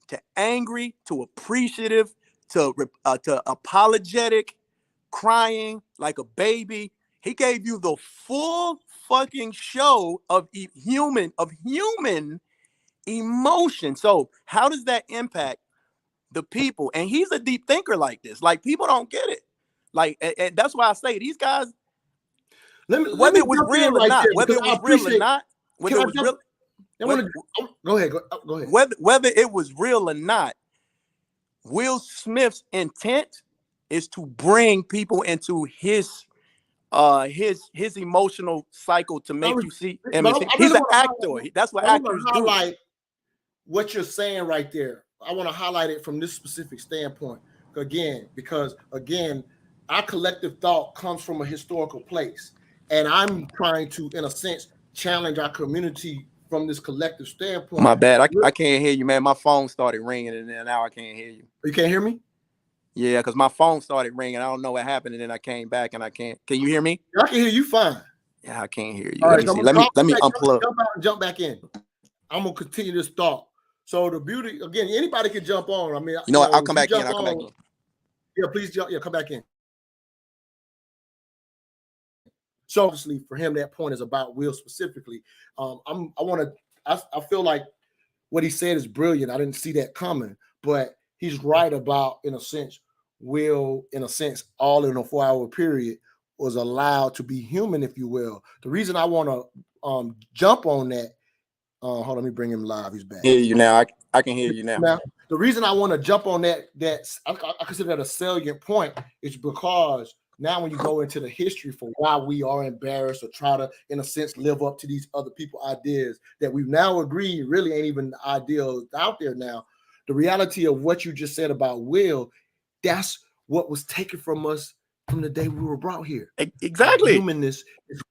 to angry to appreciative to apologetic, crying like a baby. He gave you the full fucking show of human emotion. So how does that impact the people? And he's a deep thinker like this. People don't get it. And that's why I say these guys, whether it was real or not, Go ahead. Go ahead. Whether it was real or not, Will Smith's intent is to bring people into his emotional cycle to make you see him. He's an actor. That's what actors do. Highlight what you're saying right there. I want to highlight it from this specific standpoint because our collective thought comes from a historical place, and I'm trying to, in a sense, challenge our community from this collective standpoint. My bad. I can't hear you, man. My phone started ringing, and then now I can't hear you. You can't hear me? Yeah, because my phone started ringing. I don't know what happened, and then I came back, and I can't. Can you hear me? I can hear you fine. Yeah, I can't hear you. All let me right, see. Let me unplug. Jump out and jump back in. I'm gonna continue this thought. So the beauty, again, anybody can jump on. I mean, I'll come back in. I'll come back in. Yeah, please jump. Yeah, come back in. So obviously, for him, that point is about Will specifically. I feel like what he said is brilliant. I didn't see that coming, but he's right about, in a sense, Will, in a sense, all in a 4-hour period was allowed to be human, if you will. The reason I want to jump on that, hold on, let me bring him live. He's back. Hear you now. I can hear you now. Now, the reason I want to jump on that I consider that a salient point is because now when you go into the history for why we are embarrassed or try to, in a sense, live up to these other people's ideas that we've now agreed really ain't even ideal out there now. The reality of what you just said about Will, that's what was taken from us from the day we were brought here. Exactly. Humanness is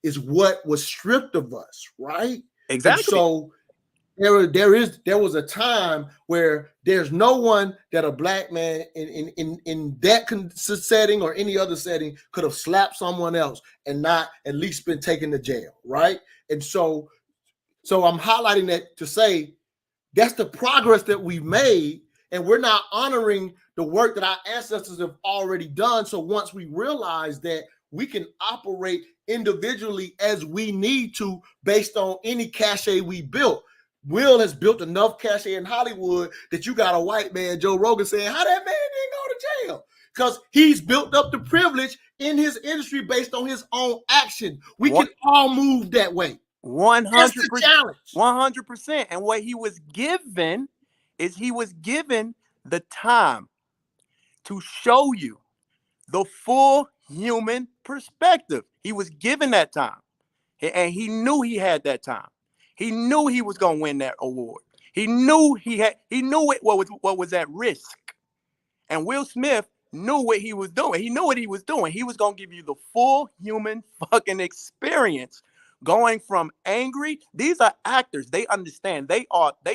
is what was stripped of us, right? Exactly. And so there was a time where there's no one that a black man in that setting or any other setting could have slapped someone else and not at least been taken to jail, right? And so I'm highlighting that to say that's the progress that we've made, and we're not honoring the work that our ancestors have already done. So once we realize that we can operate individually as we need to based on any cachet we built. Will has built enough cachet in Hollywood that you got a white man, Joe Rogan, saying how that man didn't go to jail because he's built up the privilege in his industry based on his own action. We can all move that way. 100%. 100%. And what he was given is the time to show you the full human perspective. He was given that time, and he knew he had that time. He knew he was going to win that award. He knew what was at risk. And Will Smith knew what he was doing. He knew what he was doing. He was going to give you the full human fucking experience, going from angry. These are actors. They understand. They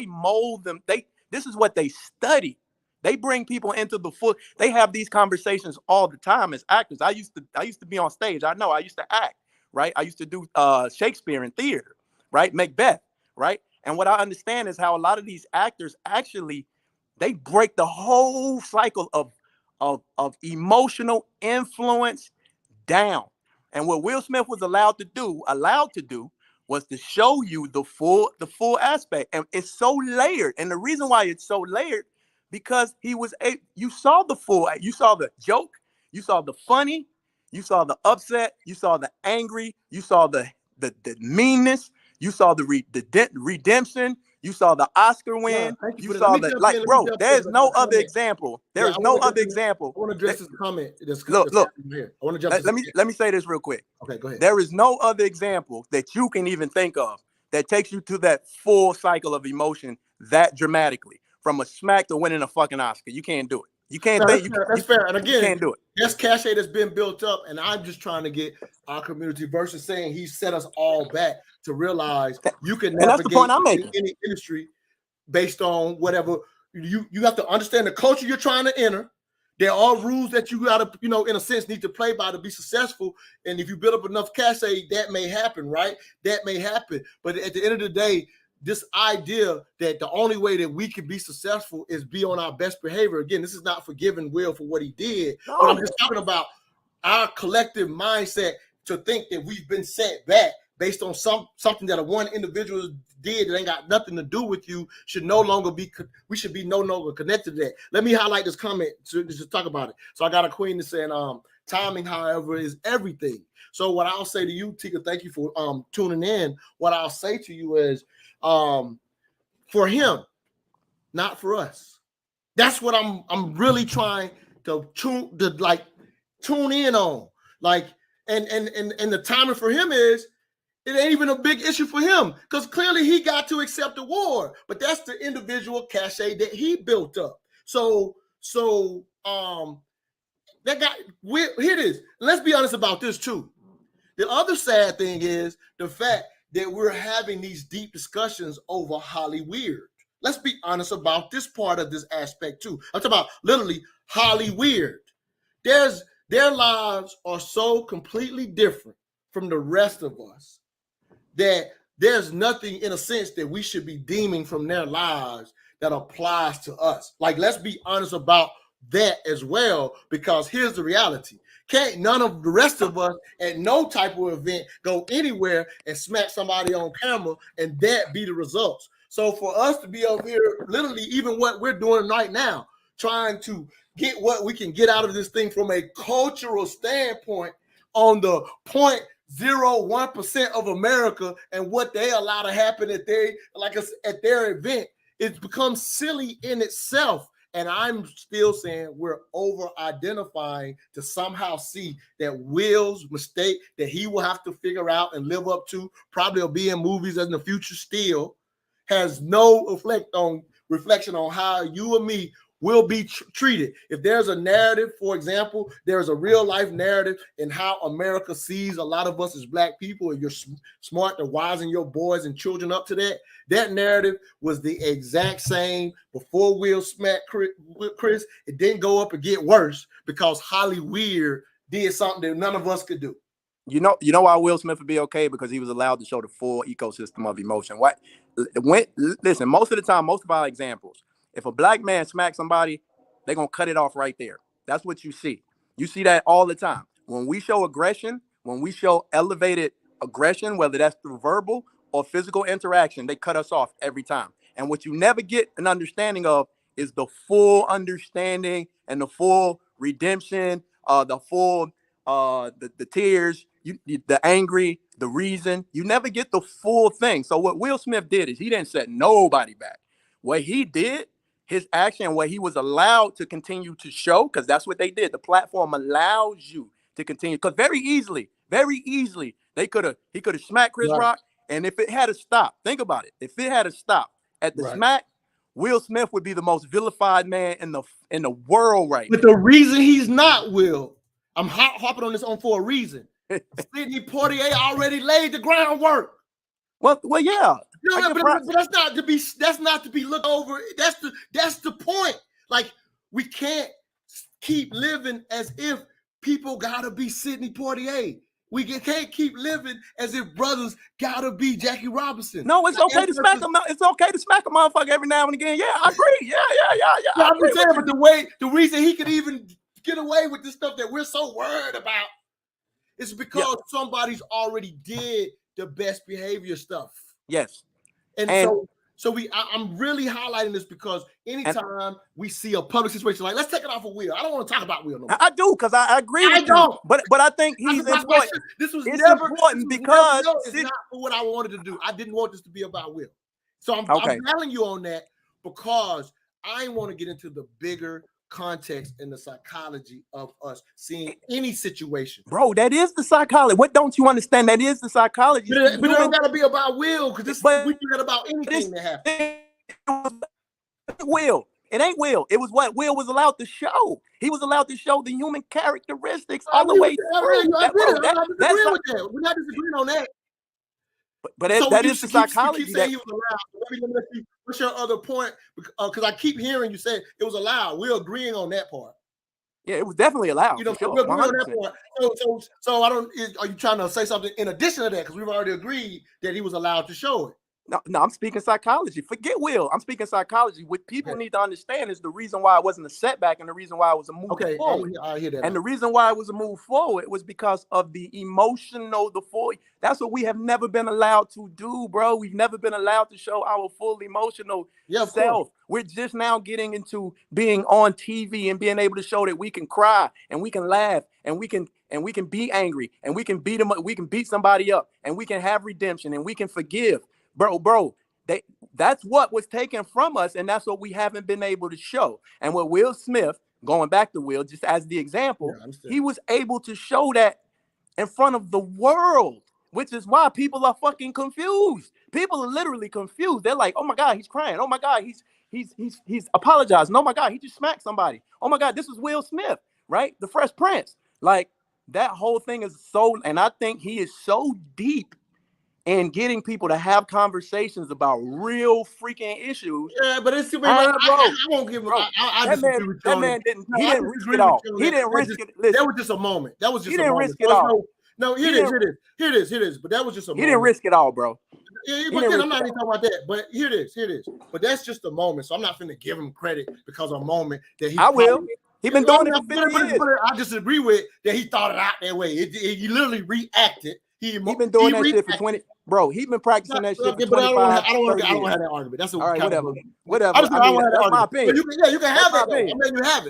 mold them. This is what they study. They bring people into the full. They have these conversations all the time as actors. I used to be on stage. I know. I used to act, right? I used to do Shakespeare in theater, right? Macbeth, right? And what I understand is how a lot of these actors actually, they break the whole cycle of emotional influence down. And what Will Smith was allowed to do was to show you the full aspect. And it's so layered. And the reason why it's so layered, because you saw the joke, you saw the funny, you saw the upset, you saw the angry, you saw the meanness, you saw the redemption, you saw the Oscar win, you saw there's no other example. There is no other example. I want to address this comment. Look. Here. I want to jump. Let me say this real quick. Okay, go ahead. There is no other example that you can even think of that takes you to that full cycle of emotion that dramatically, from a smack to winning a fucking Oscar. You can't do it. You can't think. That's fair. And again, you can't do it. That's cachet that's been built up, and I'm just trying to get our community versus saying he set us all back to realize you can navigate that's the point I'm making. in any industry based on whatever you have to understand the culture you're trying to enter. There are rules that you got to, in a sense, need to play by to be successful. And if you build up enough cachet, that may happen, right? That may happen. But at the end of the day, this idea that the only way that we can be successful is be on our best behavior. Again, this is not forgiving Will for what he did, but I'm just talking about our collective mindset to think that we've been set back based on something that one individual did that ain't got nothing to do with you should no longer be. We should be no longer connected to that. Let me highlight this comment to talk about it. So I got a queen that's saying, Timing, however, is everything. So what I'll say to you, Tika, thank you for tuning in. What I'll say to you is for him, not for us. That's what I'm really trying to tune in on. Like, and the timing for him is it ain't even a big issue for him because clearly he got to accept the war, but that's the individual cachet that he built up. So that guy, here it is. Let's be honest about this too. The other sad thing is the fact that we're having these deep discussions over Holly Weird. Let's be honest about this part of this aspect too. I'm talking about literally Holly Weird. Their lives are so completely different from the rest of us that there's nothing in a sense that we should be deeming from their lives that applies to us. Like, let's be honest about that as well, because here's the reality. Can't none of the rest of us at no type of event go anywhere and smack somebody on camera and that be the results. So for us to be over here, literally even what we're doing right now, trying to get what we can get out of this thing from a cultural standpoint on the 0.01% of America and what they allow to happen at their event, it becomes silly in itself. And I'm still saying we're over-identifying to somehow see that Will's mistake that he will have to figure out and live up to, probably will be in movies in the future still, has no reflection on how you and me will be treated. If there's a narrative, for example, there's a real life narrative in how America sees a lot of us as Black people, and you're smart to wisen your boys and children up to that. That narrative was the exact same before Will smacked Chris. It didn't go up and get worse because Holly Weird did something that none of us could do. You know why Will Smith would be okay? Because he was allowed to show the full ecosystem of emotion. Listen, most of the time, most of our examples, if a Black man smacks somebody, they're going to cut it off right there. That's what you see. You see that all the time. When we show aggression, when we show elevated aggression, whether that's through verbal or physical interaction, they cut us off every time. And what you never get an understanding of is the full understanding and the full redemption, the full, the tears, the angry, the reason. You never get the full thing. So what Will Smith did is he didn't set nobody back. What he did, his action, what he was allowed to continue to show, because that's what they did. The platform allows you to continue. Because very easily, he could have smacked Chris Rock. And if it had to stop, think about it. If it had to stop at the smack, Will Smith would be the most vilified man in the world right now. But the reason he's not, Will, I'm hopping on this on for a reason. Sidney Poitier already laid the groundwork. Well, yeah. No, but that's not to be looked over. That's the point. Like, we can't keep living as if people gotta be Sidney Poitier. We can't keep living as if brothers gotta be Jackie Robinson. No, it's okay to smack them. It's okay to smack a motherfucker every now and again. Yeah, I agree. Yeah. I'm saying, but the reason he could even get away with this stuff that we're so worried about is because somebody's already did the best behavior stuff. Yes. And so I'm really highlighting this because anytime we see a public situation, like, let's take it off of Will. I don't want to talk about Will no more. I do, because I agree with you. But I think he's important. It's important because it's not for what I wanted to do. I didn't want this to be about Will. So I'm telling you on that because I want to get into the bigger context and the psychology of us seeing any situation. Bro, that is the psychology. What don't you understand? That is the psychology. But it don't gotta be about Will, because we do that about anything that happens. Will. It ain't Will. It was what Will was allowed to show. He was allowed to show the human characteristics all the way through. I'm not disagreeing with that. We're not disagreeing on that. But that is the psychology. He was allowed. Let me see. What's your other point? Because I keep hearing you say it was allowed. We're agreeing on that part. Yeah, it was definitely allowed. You know, sure, we're agreeing on that part. So I don't. Are you trying to say something in addition to that? Because we've already agreed that he was allowed to show it. No, I'm speaking psychology. Forget Will. I'm speaking psychology. What people need to understand is the reason why it wasn't a setback and the reason why it was a move forward. I hear that. And the reason why it was a move forward was because of the emotional, that's what we have never been allowed to do, bro. We've never been allowed to show our full emotional self. We're just now getting into being on TV and being able to show that we can cry and we can laugh and we can be angry and we can beat them up, we can beat somebody up and we can have redemption and we can forgive. Bro, that's what was taken from us, and that's what we haven't been able to show. And what Will Smith, going back to Will, just as the example, he was able to show that in front of the world, which is why people are fucking confused. People are literally confused. They're like, oh my God, he's crying. Oh my God, he's apologizing. Oh my God, he just smacked somebody. Oh my God, this is Will Smith, right? The Fresh Prince. Like, that whole thing is and I think he is so deep and getting people to have conversations about real freaking issues. Yeah, but it's I won't give him. That man didn't. He didn't risk it all. He didn't risk it. That was just a moment. That was just. He didn't risk it all. No, here it is. But that was just a moment. He didn't risk it all, bro. Yeah, but then I'm not even talking about that. But here it is. But that's just a moment. So I'm not finna give him credit because of a moment that he. I will. He's been doing it for 50 years. I disagree with that. He thought it out that way. He literally reacted. He's been doing that shit for 20. Bro, he's been practicing that shit for 25 I don't want to have that argument. That's all right, whatever. That's my opinion. You can have that.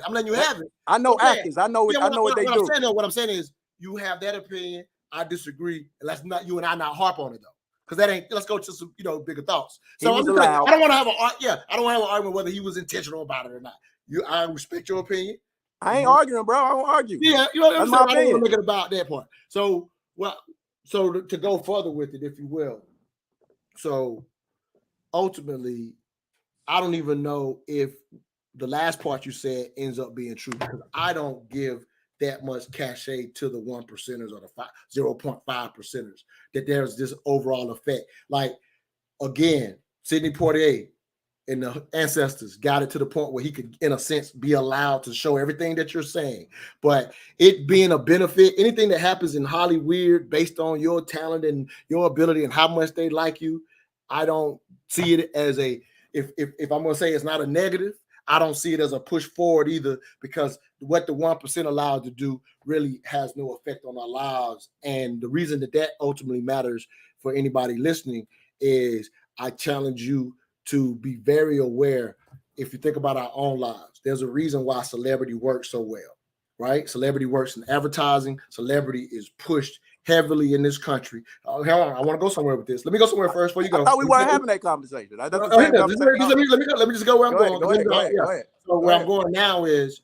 I'm letting you have it. I know actors. I know what they do. What I'm saying is you have that opinion. I disagree. And let's not you and I not harp on it though. Because that ain't, let's go to some, bigger thoughts. So I don't want to have I don't want to have an argument whether he was intentional about it or not. I respect your opinion. I ain't arguing, bro. I don't argue. Yeah, that's my opinion. I don't want to make it about that part. So to go further with it, if you will. So ultimately, I don't even know if the last part you said ends up being true because I don't give that much cachet to the 1%ers or the 0.5 percenters that there's this overall effect. Like, again, Sidney Poitier and the ancestors got it to the point where he could, in a sense, be allowed to show everything that you're saying. But it being a benefit, anything that happens in Hollywood based on your talent and your ability and how much they like you, I don't see it as if I'm going to say it's not a negative, I don't see it as a push forward either, because what the 1% allowed to do really has no effect on our lives. And the reason that ultimately matters for anybody listening is I challenge you to be very aware. If you think about our own lives, there's a reason why celebrity works so well, right? Celebrity works in advertising. Celebrity is pushed heavily in this country. Hold on, I want to go somewhere with this. Let me go somewhere first before you go. I thought we weren't having that conversation. Let me just go where I'm going. Go ahead. So where I'm going now is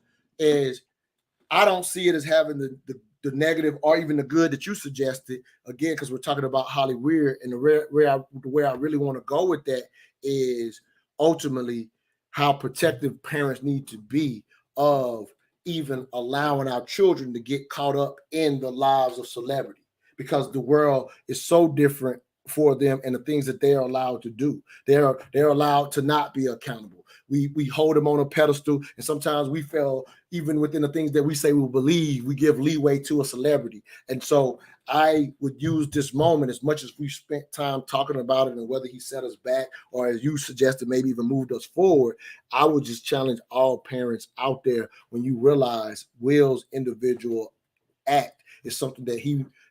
I don't see it as having the negative or even the good that you suggested. Again, because we're talking about Hollywood, and where I really want to go with that is ultimately how protective parents need to be of even allowing our children to get caught up in the lives of celebrity, because the world is so different for them and the things that they are allowed to do. They're allowed to not be accountable. We hold them on a pedestal, and sometimes we fail even within the things that we say we believe. We give leeway to a celebrity. And so I would use this moment, as much as we spent time talking about it and whether he set us back or, as you suggested, maybe even moved us forward, I would just challenge all parents out there, when you realize Will's individual act is something that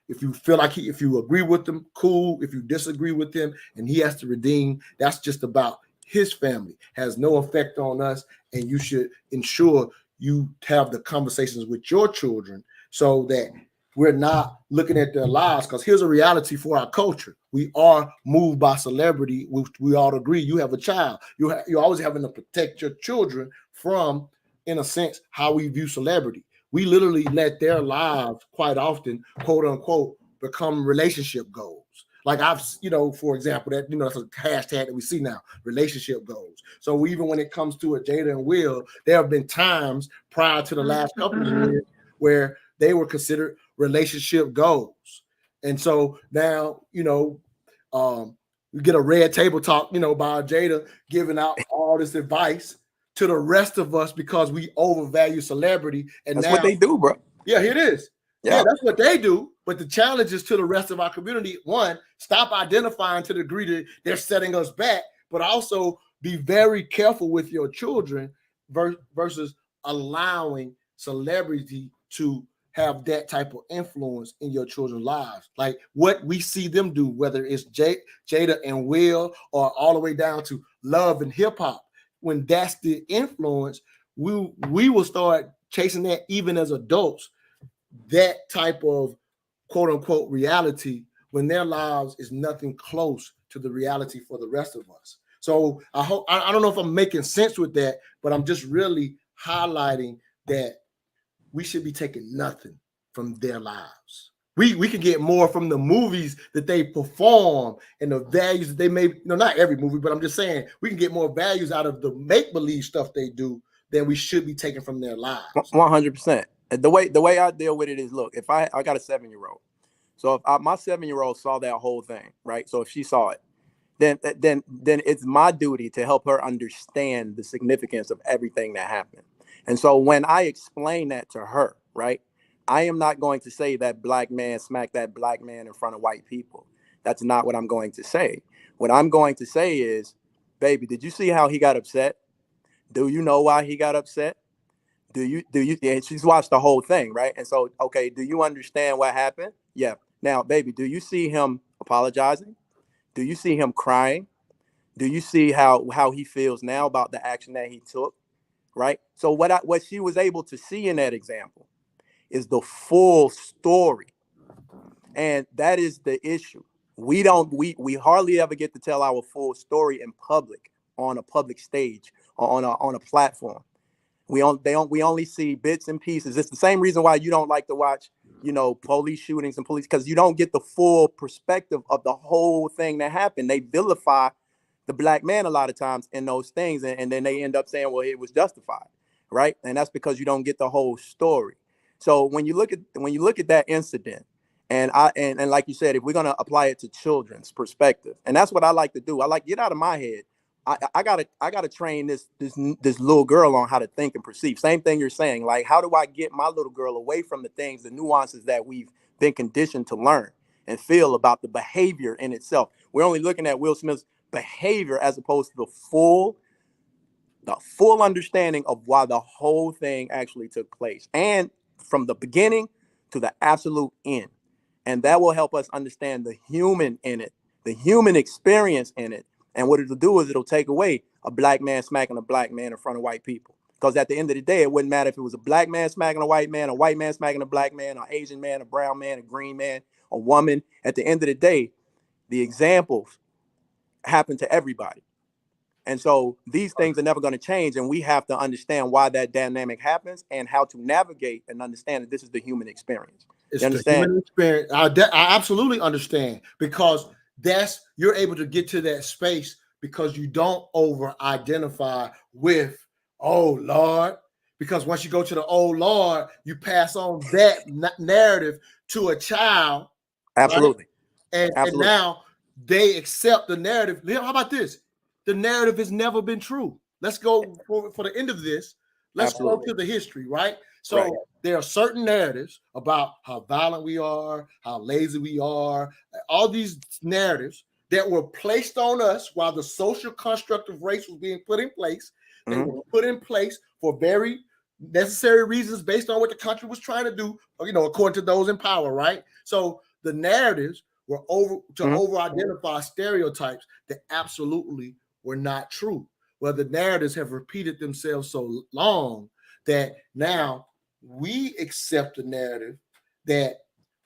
if you feel like if you agree with him, cool. If you disagree with him and he has to redeem, that's just about his family, has no effect on us. And you should ensure you have the conversations with your children so that we're not looking at their lives. Because here's a reality for our culture. We are moved by celebrity, which we all agree. You have a child. You're always having to protect your children from, in a sense, how we view celebrity. We literally let their lives quite often, quote unquote, become relationship goals. Like for example, that's a hashtag that we see now, relationship goals. So even when it comes to Jada and Will, there have been times prior to the last couple of years where they were considered relationship goals. And so now, we get a red table talk, by Jada giving out all this advice to the rest of us because we overvalue celebrity. And that's what they do, bro. Yeah, here it is. Yeah, that's what they do. But the challenge is to the rest of our community. One, stop identifying to the degree that they're setting us back, but also be very careful with your children versus allowing celebrity to have that type of influence in your children's lives. Like what we see them do, whether it's Jada and Will, or all the way down to Love and hip hop. When that's the influence, we will start chasing that even as adults, that type of quote unquote reality, when their lives is nothing close to the reality for the rest of us. So I don't know if I'm making sense with that, but I'm just really highlighting that we should be taking nothing from their lives. We can get more from the movies that they perform and the values that they may, not every movie, but I'm just saying we can get more values out of the make-believe stuff they do than we should be taking from their lives. 100%. The way I deal with it is, look, if I got a 7-year-old, so if my 7-year-old saw that whole thing, right? So if she saw it, then it's my duty to help her understand the significance of everything that happened. And so when I explain that to her, right, I am not going to say that black man smacked that black man in front of white people. That's not what I'm going to say. What I'm going to say is, baby, did you see how he got upset? Do you know why he got upset? Do you? And she's watched the whole thing, right? And so, okay, do you understand what happened? Yeah. Now, baby, do you see him apologizing? Do you see him crying? Do you see how he feels now about the action that he took? Right. So what she was able to see in that example is the full story. And that is the issue. We hardly ever get to tell our full story in public, on a public stage, or on a platform. We only see bits and pieces. It's the same reason why you don't like to watch, police shootings and police, because you don't get the full perspective of the whole thing that happened. They vilify the black man a lot of times in those things, and then they end up saying, well, it was justified, right? And that's because you don't get the whole story. So when you look at that incident, and like you said, if we're gonna apply it to children's perspective, and that's what I like to do. I like, get out of my head. I gotta train this little girl on how to think and perceive. Same thing you're saying. Like, how do I get my little girl away from the things, the nuances that we've been conditioned to learn and feel about the behavior in itself? We're only looking at Will Smith's behavior as opposed to the full understanding of why the whole thing actually took place, and from the beginning to the absolute end. And that will help us understand the human in it, the human experience in it. And what it'll do is it'll take away a black man smacking a black man in front of white people. Because at the end of the day, it wouldn't matter if it was a black man smacking a white man smacking a black man, an Asian man, a brown man, a green man, a woman. At the end of the day, the examples happen to everybody. And so these things are never going to change. And we have to understand why that dynamic happens and how to navigate and understand that this is the human experience. It's the human experience. I absolutely understand, because you're able to get to that space because you don't over identify with, oh Lord, because once you go to the oh Lord, you pass on that narrative to a child. Absolutely. Right? And now they accept the narrative. How about this? The narrative has never been true. Let's go for the end of this. Let's go to the history, right? So there are certain narratives about how violent we are, how lazy we are, all these narratives that were placed on us while the social construct of race was being put in place. They were put in place for very necessary reasons based on what the country was trying to do, according to those in power, right? So the narratives were over-identify stereotypes that absolutely were not true. Well, the narratives have repeated themselves so long that now we accept the narrative that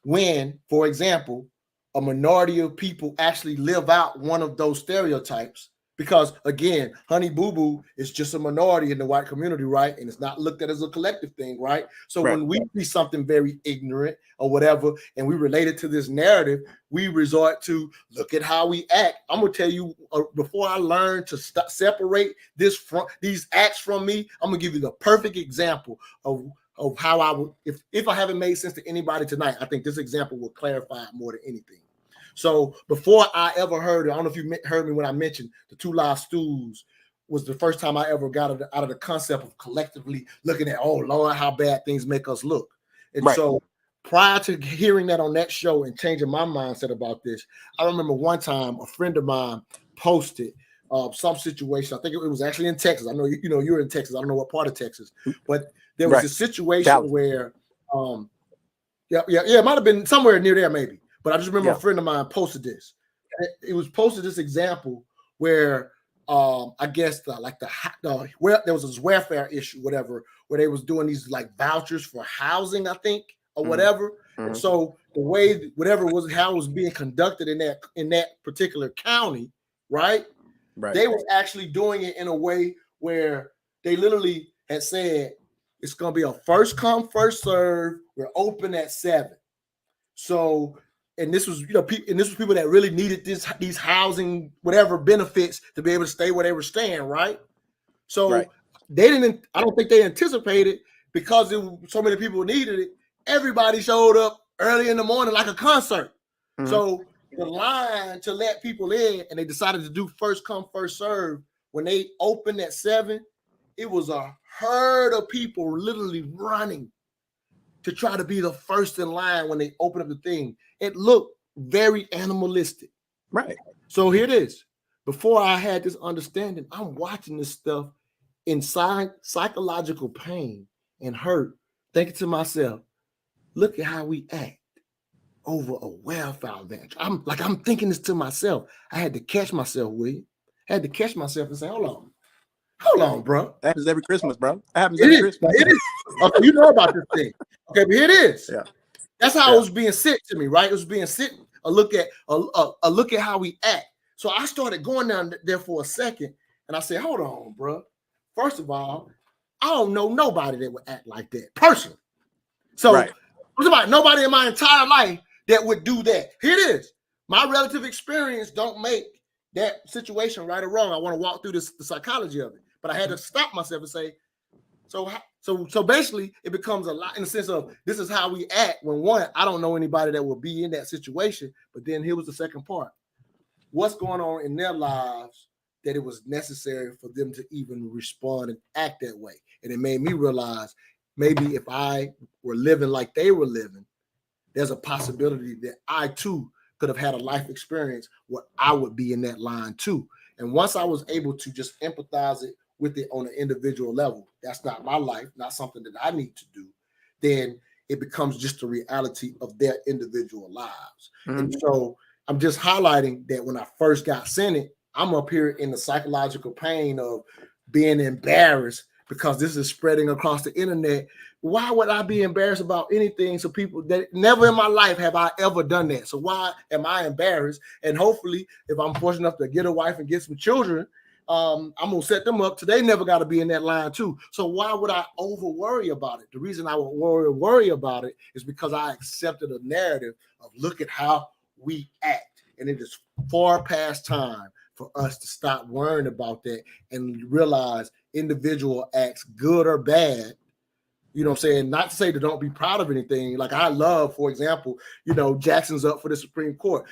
when, for example, a minority of people actually live out one of those stereotypes, because again, Honey Boo Boo is just a minority in the white community, right? And it's not looked at as a collective thing, right? So when we see something very ignorant or whatever, and we relate it to this narrative, we resort to look at how we act. I'm gonna tell you, before I learned to separate these acts from me, I'm gonna give you the perfect example of how I would, if I haven't made sense to anybody tonight, I think this example will clarify it more than anything. So before I ever heard it, I don't know if you heard me when I mentioned the Two Live Stools was the first time I ever got out of the concept of collectively looking at, oh Lord, how bad things make us look. And so prior to hearing that on that show and changing my mindset about this, I remember one time a friend of mine posted some situation. I think it was actually in Texas. I know you're in Texas. I don't know what part of Texas, but there was a situation where it might have been somewhere near there maybe. But I just remember a friend of mine posted this. It was posted this example where I guess where there was this welfare issue, whatever, where they was doing these like vouchers for housing, I think, or whatever. And so the way how it was being conducted in that particular county, right? They was actually doing it in a way where they literally had said it's gonna be a first come, first serve. We're open at 7. So, and this was people that really needed these housing, whatever benefits to be able to stay where they were staying, right? So they didn't. I don't think they anticipated, because so many people needed it. Everybody showed up early in the morning like a concert. So the line to let people in, and they decided to do first come, first serve. When they opened at 7, it was a herd of people literally running to try to be the first in line when they open up the thing. It looked very animalistic. Right. So here it is. Before I had this understanding, I'm watching this stuff in psychological pain and hurt, thinking to myself, look at how we act over a welfare advantage. I'm thinking this to myself. I had to catch myself, William. I had to catch myself and say, hold on, bro. That happens every Christmas, bro. That happens every Christmas. It is. Okay, you know about this thing. Okay, but here it is. Yeah. That's how it was being sent to me, right? It was being sent a look at how we act. So I started going down there for a second, and I said, hold on, bro. First of all, I don't know nobody that would act like that personally. So there's about nobody in my entire life that would do that. Here it is. My relative experience don't make that situation right or wrong. I want to walk through the psychology of it, but I had to stop myself and say, so basically it becomes a lot in the sense of this is how we act when, one, I don't know anybody that will be in that situation, but then here was the second part. What's going on in their lives that it was necessary for them to even respond and act that way? And it made me realize maybe if I were living like they were living, there's a possibility that I too could have had a life experience where I would be in that line too. And once I was able to just empathize it with it on an individual level, that's not my life, not something that I need to do, then it becomes just a reality of their individual lives. And so I'm just highlighting that when I first got sent it, I'm up here in the psychological pain of being embarrassed because this is spreading across the internet. Why would I be embarrassed about anything? So people that never in my life have I ever done that. So why am I embarrassed? And hopefully, if I'm fortunate enough to get a wife and get some children, I'm gonna set them up so they never got to be in that line too. So why would I over worry about it? The reason I would worry about it is because I accepted a narrative of look at how we act, and it is far past time for us to stop worrying about that and realize individual acts, good or bad. You know what I'm saying? Not to say that don't be proud of anything. Like I love, for example, Jackson's up for the Supreme Court.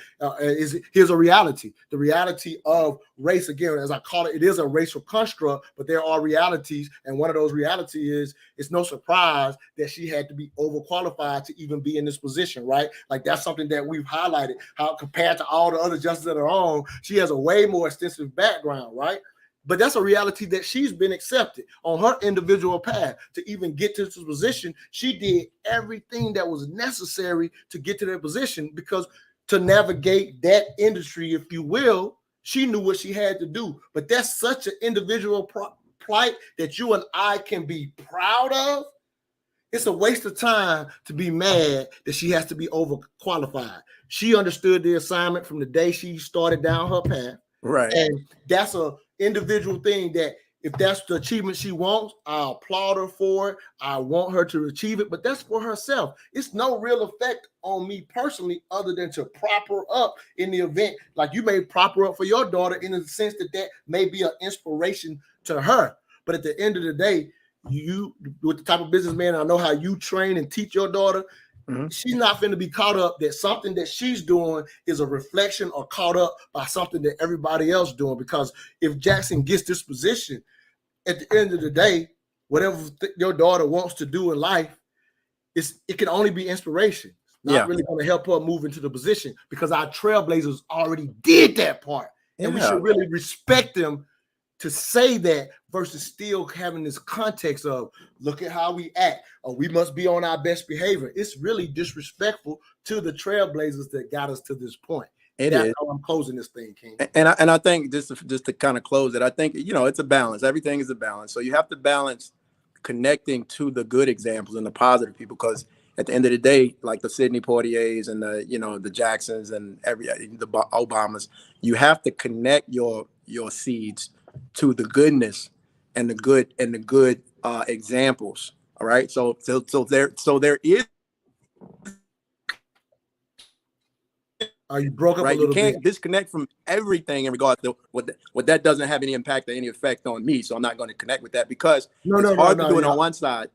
Here's a reality. The reality of race, again, as I call it, it is a racial construct, but there are realities. And one of those realities is it's no surprise that she had to be overqualified to even be in this position, right? Like that's something that we've highlighted, how compared to all the other justices that are on, she has a way more extensive background, right? But that's a reality that she's been accepted on her individual path to even get to this position. She did everything that was necessary to get to that position because to navigate that industry, if you will, she knew what she had to do. But that's such an individual plight that you and I can be proud of. It's a waste of time to be mad that she has to be overqualified. She understood the assignment from the day she started down her path. Right. And that's a individual thing that if that's the achievement she wants, I applaud her for it. I want her to achieve it, but that's for herself. It's no real effect on me personally other than to prop her up in the event. Like you may prop her up for your daughter in the sense that may be an inspiration to her. But at the end of the day, you, with the type of businessman, I know how you train and teach your daughter. She's not going to be caught up that something that she's doing is a reflection or caught up by something that everybody else doing. Because if Jackson gets this position, at the end of the day, whatever your daughter wants to do in life, it can only be inspiration. Not really going to help her move into the position because our trailblazers already did that part. And we should really respect them to say that versus still having this context of look at how we act or we must be on our best behavior. It's really disrespectful to the trailblazers that got us to this point. That's how I'm closing this thing, King. And I think just to kind of close it, I think, it's a balance. Everything is a balance. So you have to balance connecting to the good examples and the positive people, because at the end of the day, like the Sidney Poitiers and the Jacksons and the Obamas, you have to connect your seeds to the goodness and the good examples. All right. So there is. You broke up a little bit. You can't disconnect from everything in regards to what that doesn't have any impact or any effect on me. So I'm not going to connect with that because it's hard to do it on one side.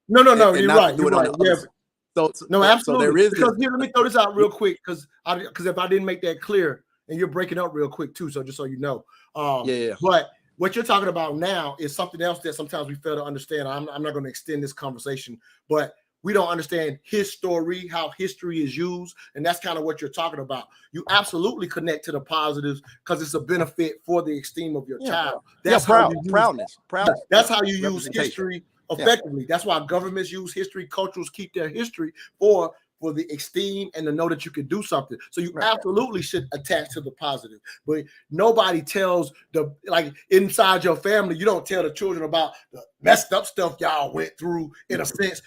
No, you're right. You're right. Yeah. So absolutely. So there is because here, let me throw this out real quick because if I didn't make that clear, and you're breaking up real quick too, so just so you know. But what you're talking about now is something else that sometimes we fail to understand. I'm not going to extend this conversation, but we don't understand history, how history is used, and that's kind of what you're talking about. You absolutely connect to the positives because it's a benefit for the esteem of your child. That's proudness. That's how you use history effectively. That's why governments use history. Cultures keep their history for the esteem and to know that you can do something. So you absolutely should attach to the positive. But nobody tells inside your family, you don't tell the children about the messed up stuff y'all went through in a sense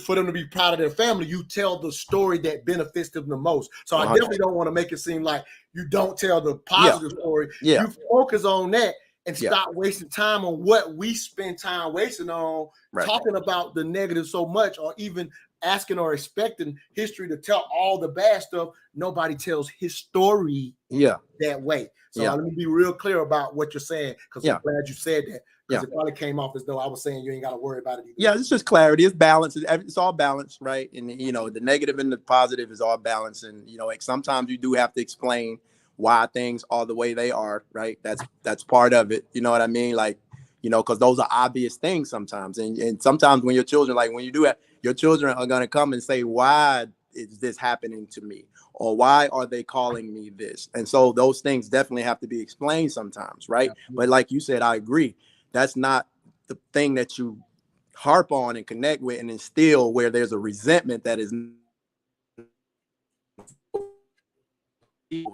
for them to be proud of their family. You tell the story that benefits them the most. So I definitely don't want to make it seem like you don't tell the positive story. You focus on that and stop wasting time on what we spend time wasting on talking about the negative so much, or even asking or expecting history to tell all the bad stuff. Nobody tells history that way. So let me be real clear about what you're saying, because I'm glad you said that, because it probably came off as though I was saying you ain't got to worry about it either. Yeah, it's just clarity. It's balance. It's all balance, right? And the negative and the positive is all balance. And sometimes you do have to explain why things are the way they are, right? That's part of it. You know what I mean? Because those are obvious things sometimes. And sometimes when your children, when you do that, your children are going to come and say, why is this happening to me? Or why are they calling me this? And so those things definitely have to be explained sometimes, right? Yeah. But like you said, I agree. That's not the thing that you harp on and connect with and instill where there's a resentment that is you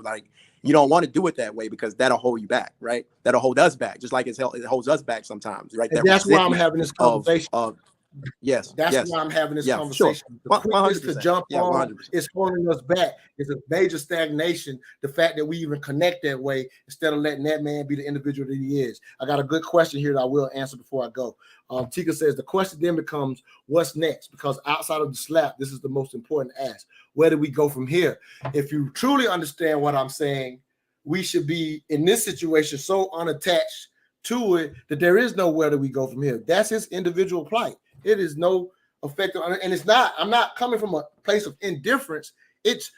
don't want to do it that way, because that'll hold you back, right? That'll hold us back, just like it holds us back sometimes, right? That's why I'm having this conversation. That's why I'm having this conversation. Sure. The quickness to jump on is holding us back. It's a major stagnation. The fact that we even connect that way instead of letting that man be the individual that he is. I got a good question here that I will answer before I go. Tika says the question then becomes, what's next? Because outside of the slap, this is the most important ask. Where do we go from here? If you truly understand what I'm saying, we should be in this situation so unattached to it that there is no where do we go from here. That's his individual plight. It is no effect on, and it's not. I'm not coming from a place of indifference. It's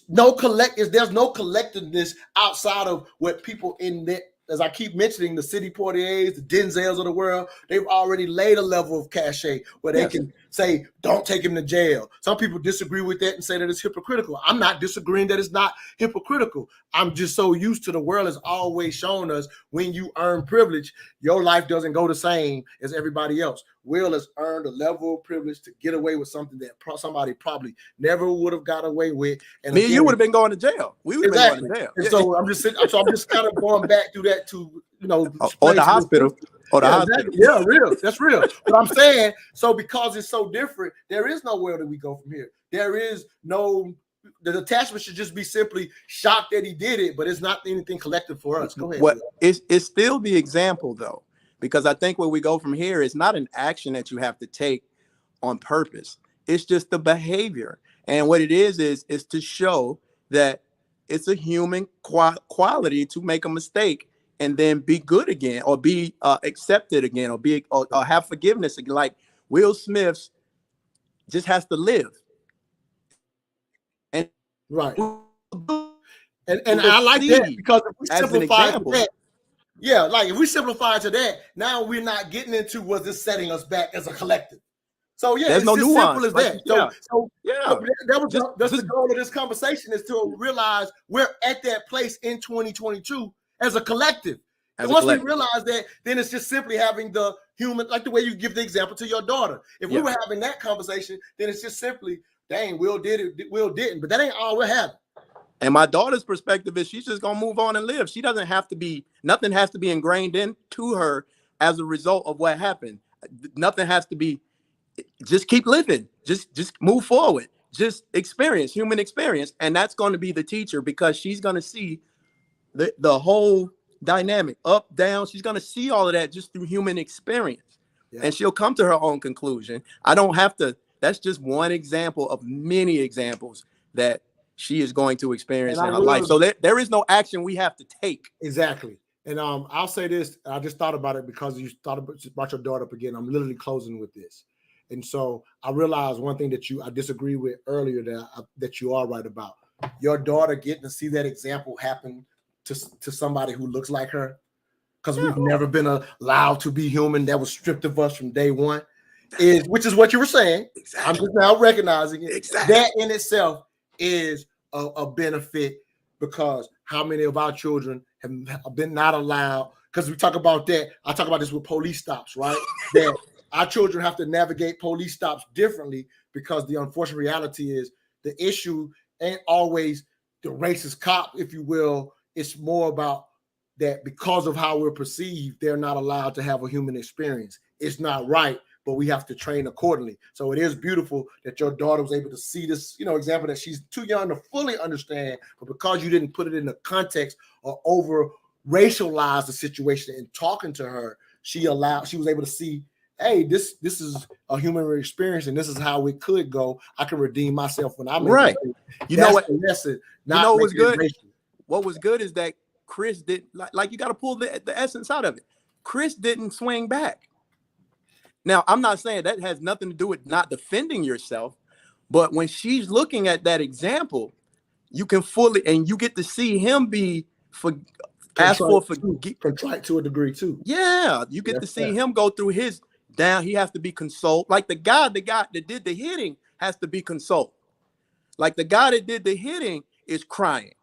no there's no collectiveness outside of what people in that, as I keep mentioning, the Sidney Poitiers, the Denzels of the world, they've already laid a level of cachet where they can say, don't take him to jail. Some people disagree with that and say that it's hypocritical. I'm not disagreeing that it's not hypocritical. I'm just so used to the world has always shown us when you earn privilege, your life doesn't go the same as everybody else. Will has earned a level of privilege to get away with something that somebody probably never would have got away with. And me and you would have been going to jail. We would have been going to jail. And so I'm just kind of going back through that to or the hospital. Exactly. Yeah, real. That's real. But I'm saying, so because it's so different, there is nowhere that we go from here. There is no. The attachment should just be simply shocked that he did it, but it's not anything collective for us. Go ahead. It's still the example though. Because I think where we go from here is not an action that you have to take on purpose. It's just the behavior. And what it is to show that it's a human quality to make a mistake and then be good again, or be accepted again, or have forgiveness again. Like Will Smith's just has to live. And right. And I like that, because if we simplify that, if we simplify to that, now we're not getting into was this setting us back as a collective. So yeah, There's it's no as nuance. simple as Like, that. yeah, So yeah. that's the goal of this conversation, is to realize we're at that place in 2022 as a collective. And once we realize that, then it's just simply having the human, like the way you give the example to your daughter. If we were having that conversation, then it's just simply, dang, Will did it, Will didn't. But that ain't all we're having. And my daughter's perspective is she's just gonna move on and live. She doesn't have to be, nothing has to be ingrained into her as a result of what happened. Nothing has to be, just keep living, just move forward, just experience human experience. And that's going to be the teacher, because she's going to see the whole dynamic, up, down. She's going to see all of that just through human experience. And she'll come to her own conclusion. I don't have to, that's just one example of many examples that she is going to experience in her life. So there is no action we have to take. Exactly. And I'll say this, I just thought about it because you thought about your daughter up again. I'm literally closing with this. And so I realized one thing that I disagree with earlier that you are right about. Your daughter getting to see that example happen to somebody who looks like her, because we've never been allowed to be human. That was stripped of us from day one, which is what you were saying. Exactly. I'm just now recognizing it. Exactly. That in itself is a benefit, because how many of our children have been not allowed? Because we talk about that. I talk about this with police stops, right? That our children have to navigate police stops differently, because the unfortunate reality is the issue ain't always the racist cop, if you will. It's more about that because of how we're perceived, they're not allowed to have a human experience. It's not right, but we have to train accordingly. So it is beautiful that your daughter was able to see this, example that she's too young to fully understand, but because you didn't put it in the context or over racialize the situation in talking to her, she was able to see, hey, this is a human experience, and this is how it could go. I can redeem myself when I'm right. You know what? Lesson, what was good? Racial. What was good is that Chris did, like you got to pull the essence out of it. Chris didn't swing back. Now, I'm not saying that has nothing to do with not defending yourself, but when she's looking at that example, you can fully, and you get to see him be contrite to a degree too. Yeah, you get to see him go through his down. He has to be consoled. Like the guy that did the hitting has to be consoled. Like the guy that did the hitting is crying.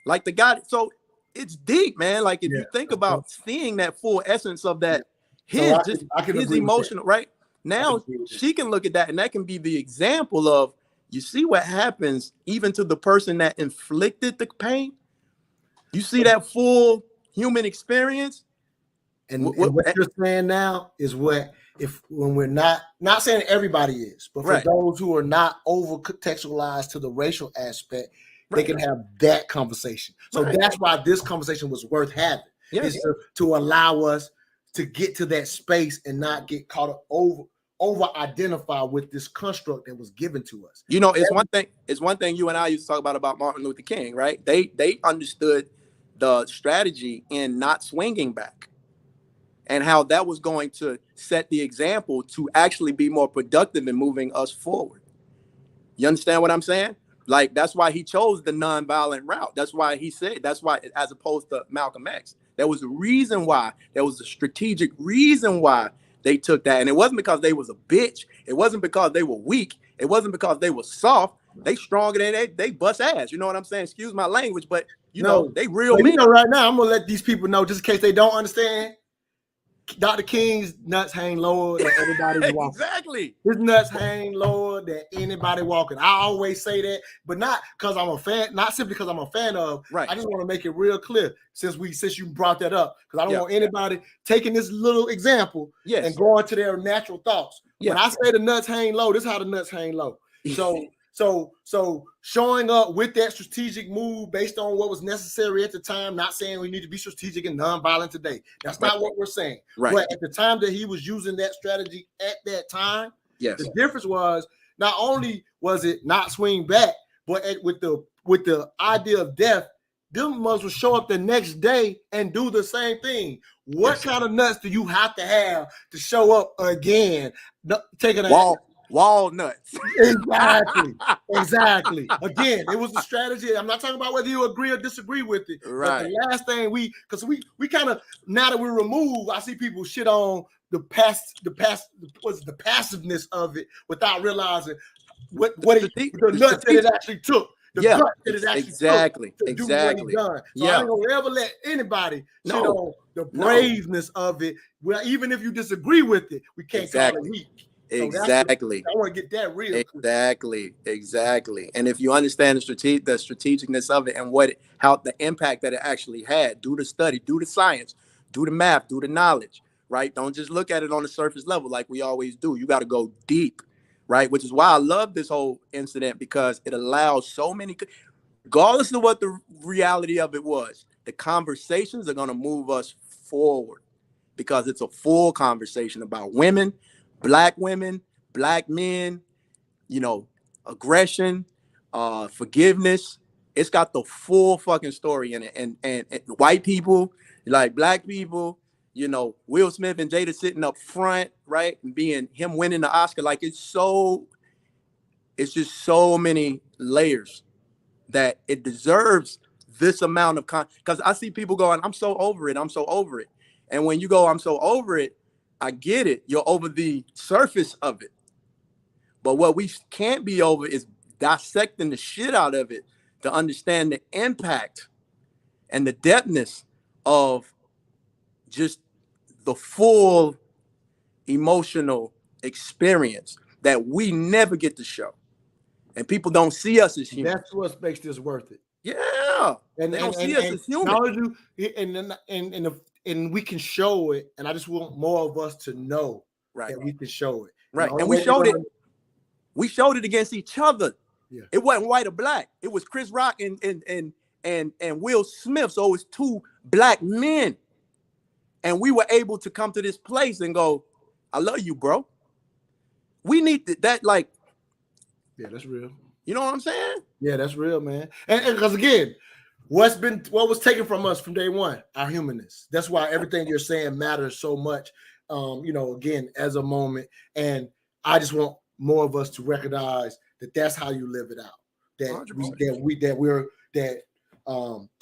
Like the guy, so it's deep, man. Like if you think about seeing that full essence of that, his emotional, right? Now she can look at that, and that can be the example of, you see what happens even to the person that inflicted the pain. You see that full human experience. And what you're saying now is when we're not saying everybody is, but for those who are not over contextualized to the racial aspect, they can have that conversation. So that's why this conversation was worth having, is to allow us to get to that space and not get caught up over identify with this construct that was given to us. It's one thing you and I used to talk about Martin Luther King, right? They understood the strategy in not swinging back, and how that was going to set the example to actually be more productive in moving us forward. You understand what I'm saying? Like, that's why he chose the nonviolent route. That's why he said, that's why, as opposed to Malcolm X, there was a reason why, there was a strategic reason why they took that. And it wasn't because they was a bitch. It wasn't because they were weak. It wasn't because they were soft. They stronger than they bust ass. You know what I'm saying? Excuse my language, but they real men. Right now, I'm gonna let these people know, just in case they don't understand. Dr. King's nuts hang lower than everybody's walking. Exactly. His nuts hang lower than anybody walking. I always say that, but not because I'm a fan, not simply because I'm a fan of. Right. I just want to make it real clear since you brought that up, because I don't want anybody taking this little example and going to their natural thoughts. When I say the nuts hang low, this is how the nuts hang low. So showing up with that strategic move based on what was necessary at the time, not saying we need to be strategic and nonviolent today. That's not what we're saying. Right. But at the time that he was using that strategy at that time, the difference was not only was it not swing back, but with the idea of death, them must show up the next day and do the same thing. What kind of nuts do you have to show up again? Taking walnuts. Exactly. Again, it was a strategy. I'm not talking about whether you agree or disagree with it. Right. But the last thing because we kind of, now that we're removed, I see people shit on the passiveness of it without realizing the nuts that it actually took. The gut that it actually took to do what he done. So I ain't gonna ever let anybody shit on the braveness of it. Well, even if you disagree with it, we can't call it weak. So Exactly. I want to get that real. Exactly. And if you understand the strategicness of it and how the impact that it actually had, do the study, do the science, do the math, do the knowledge, right? Don't just look at it on the surface level like we always do. You got to go deep. Right, which is why I love this whole incident, because it allows so many, regardless of what the reality of it was, the conversations are going to move us forward, because it's a full conversation about women, black men, aggression, forgiveness. It's got the full fucking story in it, and white people, like black people. Will Smith and Jada sitting up front, right? And him winning the Oscar. Like, it's just so many layers that it deserves this amount of because I see people going, I'm so over it. And when you go, I'm so over it, I get it. You're over the surface of it. But what we can't be over is dissecting the shit out of it to understand the impact and the depthness of just the full emotional experience that we never get to show, and people don't see us as human. That's what makes this worth it. Yeah, and they don't see us as human. And we can show it, and I just want more of us to know that we can show it. Right, and we showed it. We showed it against each other. Yeah. It wasn't white or black. It was Chris Rock and Will Smith. So it was two black men. And we were able to come to this place and go, I love you, bro. We need that, like. Yeah, that's real. You know what I'm saying? Yeah, that's real, man. And because, again, what was taken from us from day one? Our humanness. That's why everything you're saying matters so much, again, as a moment. And I just want more of us to recognize that that's how you live it out. That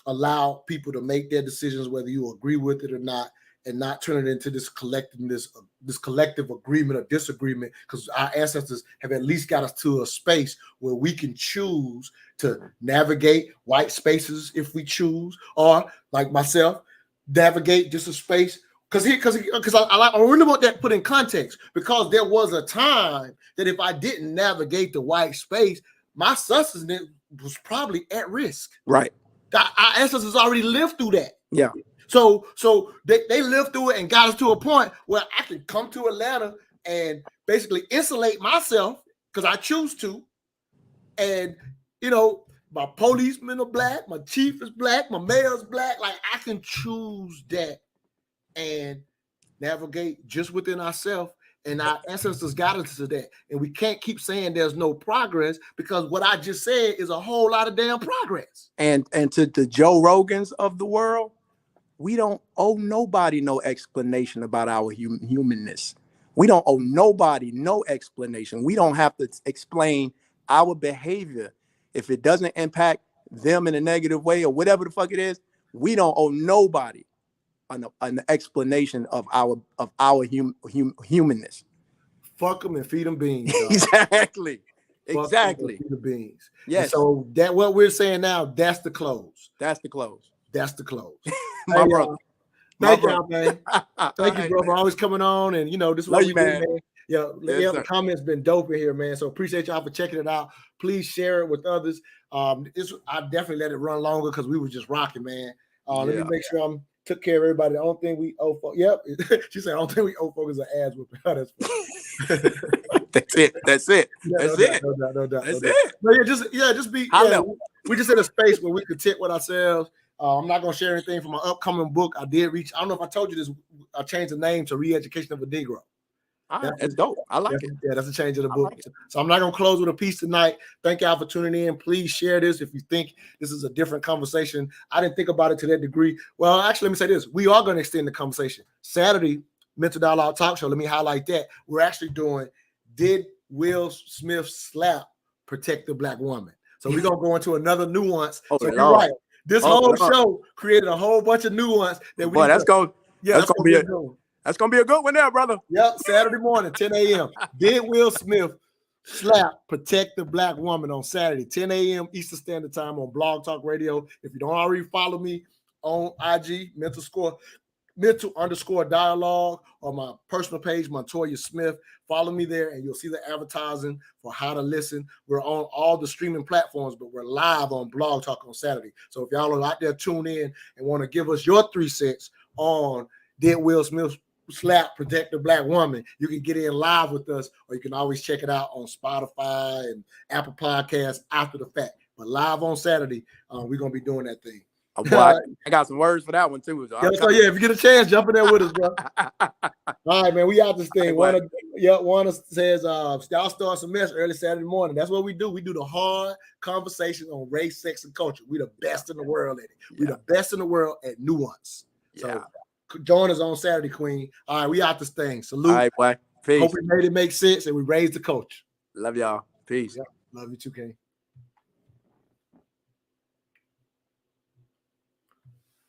allow people to make their decisions, whether you agree with it or not, and not turn it into this collective agreement or disagreement, because our ancestors have at least got us to a space where we can choose to navigate white spaces if we choose, or like myself, navigate just a space. Because I really want that put in context, because there was a time that if I didn't navigate the white space, my sustenance was probably at risk. Right. Our ancestors already lived through that. Yeah. So they lived through it and got us to a point where I can come to Atlanta and basically insulate myself because I choose to. And, my policemen are black, my chief is black, my mayor's black. Like, I can choose that and navigate just within ourselves. And our ancestors got us to that. And we can't keep saying there's no progress, because what I just said is a whole lot of damn progress. And to the Joe Rogans of the world, we don't owe nobody no explanation about our humanness. We don't owe nobody no explanation. We don't have to explain our behavior. If it doesn't impact them in a negative way or whatever the fuck it is, we don't owe nobody an explanation of our humanness. Fuck them and feed them beans. Exactly. Feed the beans. Yes. And so that what we're saying now, that's the close. That's the close. My brother. Thank y'all, man. Thank you, bro, for always coming on. And this is what we do, man. Yeah, the comments been dope in here, man. So appreciate y'all for checking it out. Please share it with others. I definitely let it run longer because we were just rocking, man. Let me make sure I'm took care of everybody. The only thing we owe for, she said, the only thing we owe for is an ass whooping. That's it. Yeah, That's it. No doubt. That's it. But just be. We just in a space where we content with ourselves. I'm not going to share anything from my upcoming book. I don't know if I told you this. I changed the name to Re-Education of a Negro. That's dope. I like it. Yeah, that's a change of the book. So I'm not going to close with a piece tonight. Thank y'all for tuning in. Please share this if you think this is a different conversation. I didn't think about it to that degree. Well, actually, let me say this. We are going to extend the conversation. Saturday, Mental Dialogue Talk Show. Let me highlight that. We're actually doing, did Will Smith slap protect the black woman? So we're going to go into another nuance. So you're right. This whole show created a whole bunch of nuance that we. Boy, that's going to be That's gonna be a good one there, brother. Yep, Saturday morning, 10 a.m. Did Will Smith slap protect the black woman on Saturday, 10 a.m. Eastern Standard Time on Blog Talk Radio. If you don't already follow me on IG, mental_dialogue, or my personal page, Montoya Smith. Follow me there and you'll see the advertising for how to listen. We're on all the streaming platforms, but we're live on Blog Talk on Saturday. So if y'all are out there tune in and want to give us your 3 cents on did Will Smith slap protect the black woman, you can get in live with us, or you can always check it out on Spotify and Apple Podcasts after the fact. But live on Saturday, we're going to be doing that thing. Oh, boy, I got some words for that one too. So yeah, if you get a chance, jump in there with us, bro. All right, man, we out this thing. Warner says, y'all start some mess early Saturday morning. That's what we do. We do the hard conversation on race, sex, and culture. We the best in the world at it. We the best in the world at nuance. So join us on Saturday, Queen. All right, we out this thing. Salute. All right, boy. Peace. Hope we made it make sense and we raised the culture. Love y'all. Peace. Yep. Love you too, King.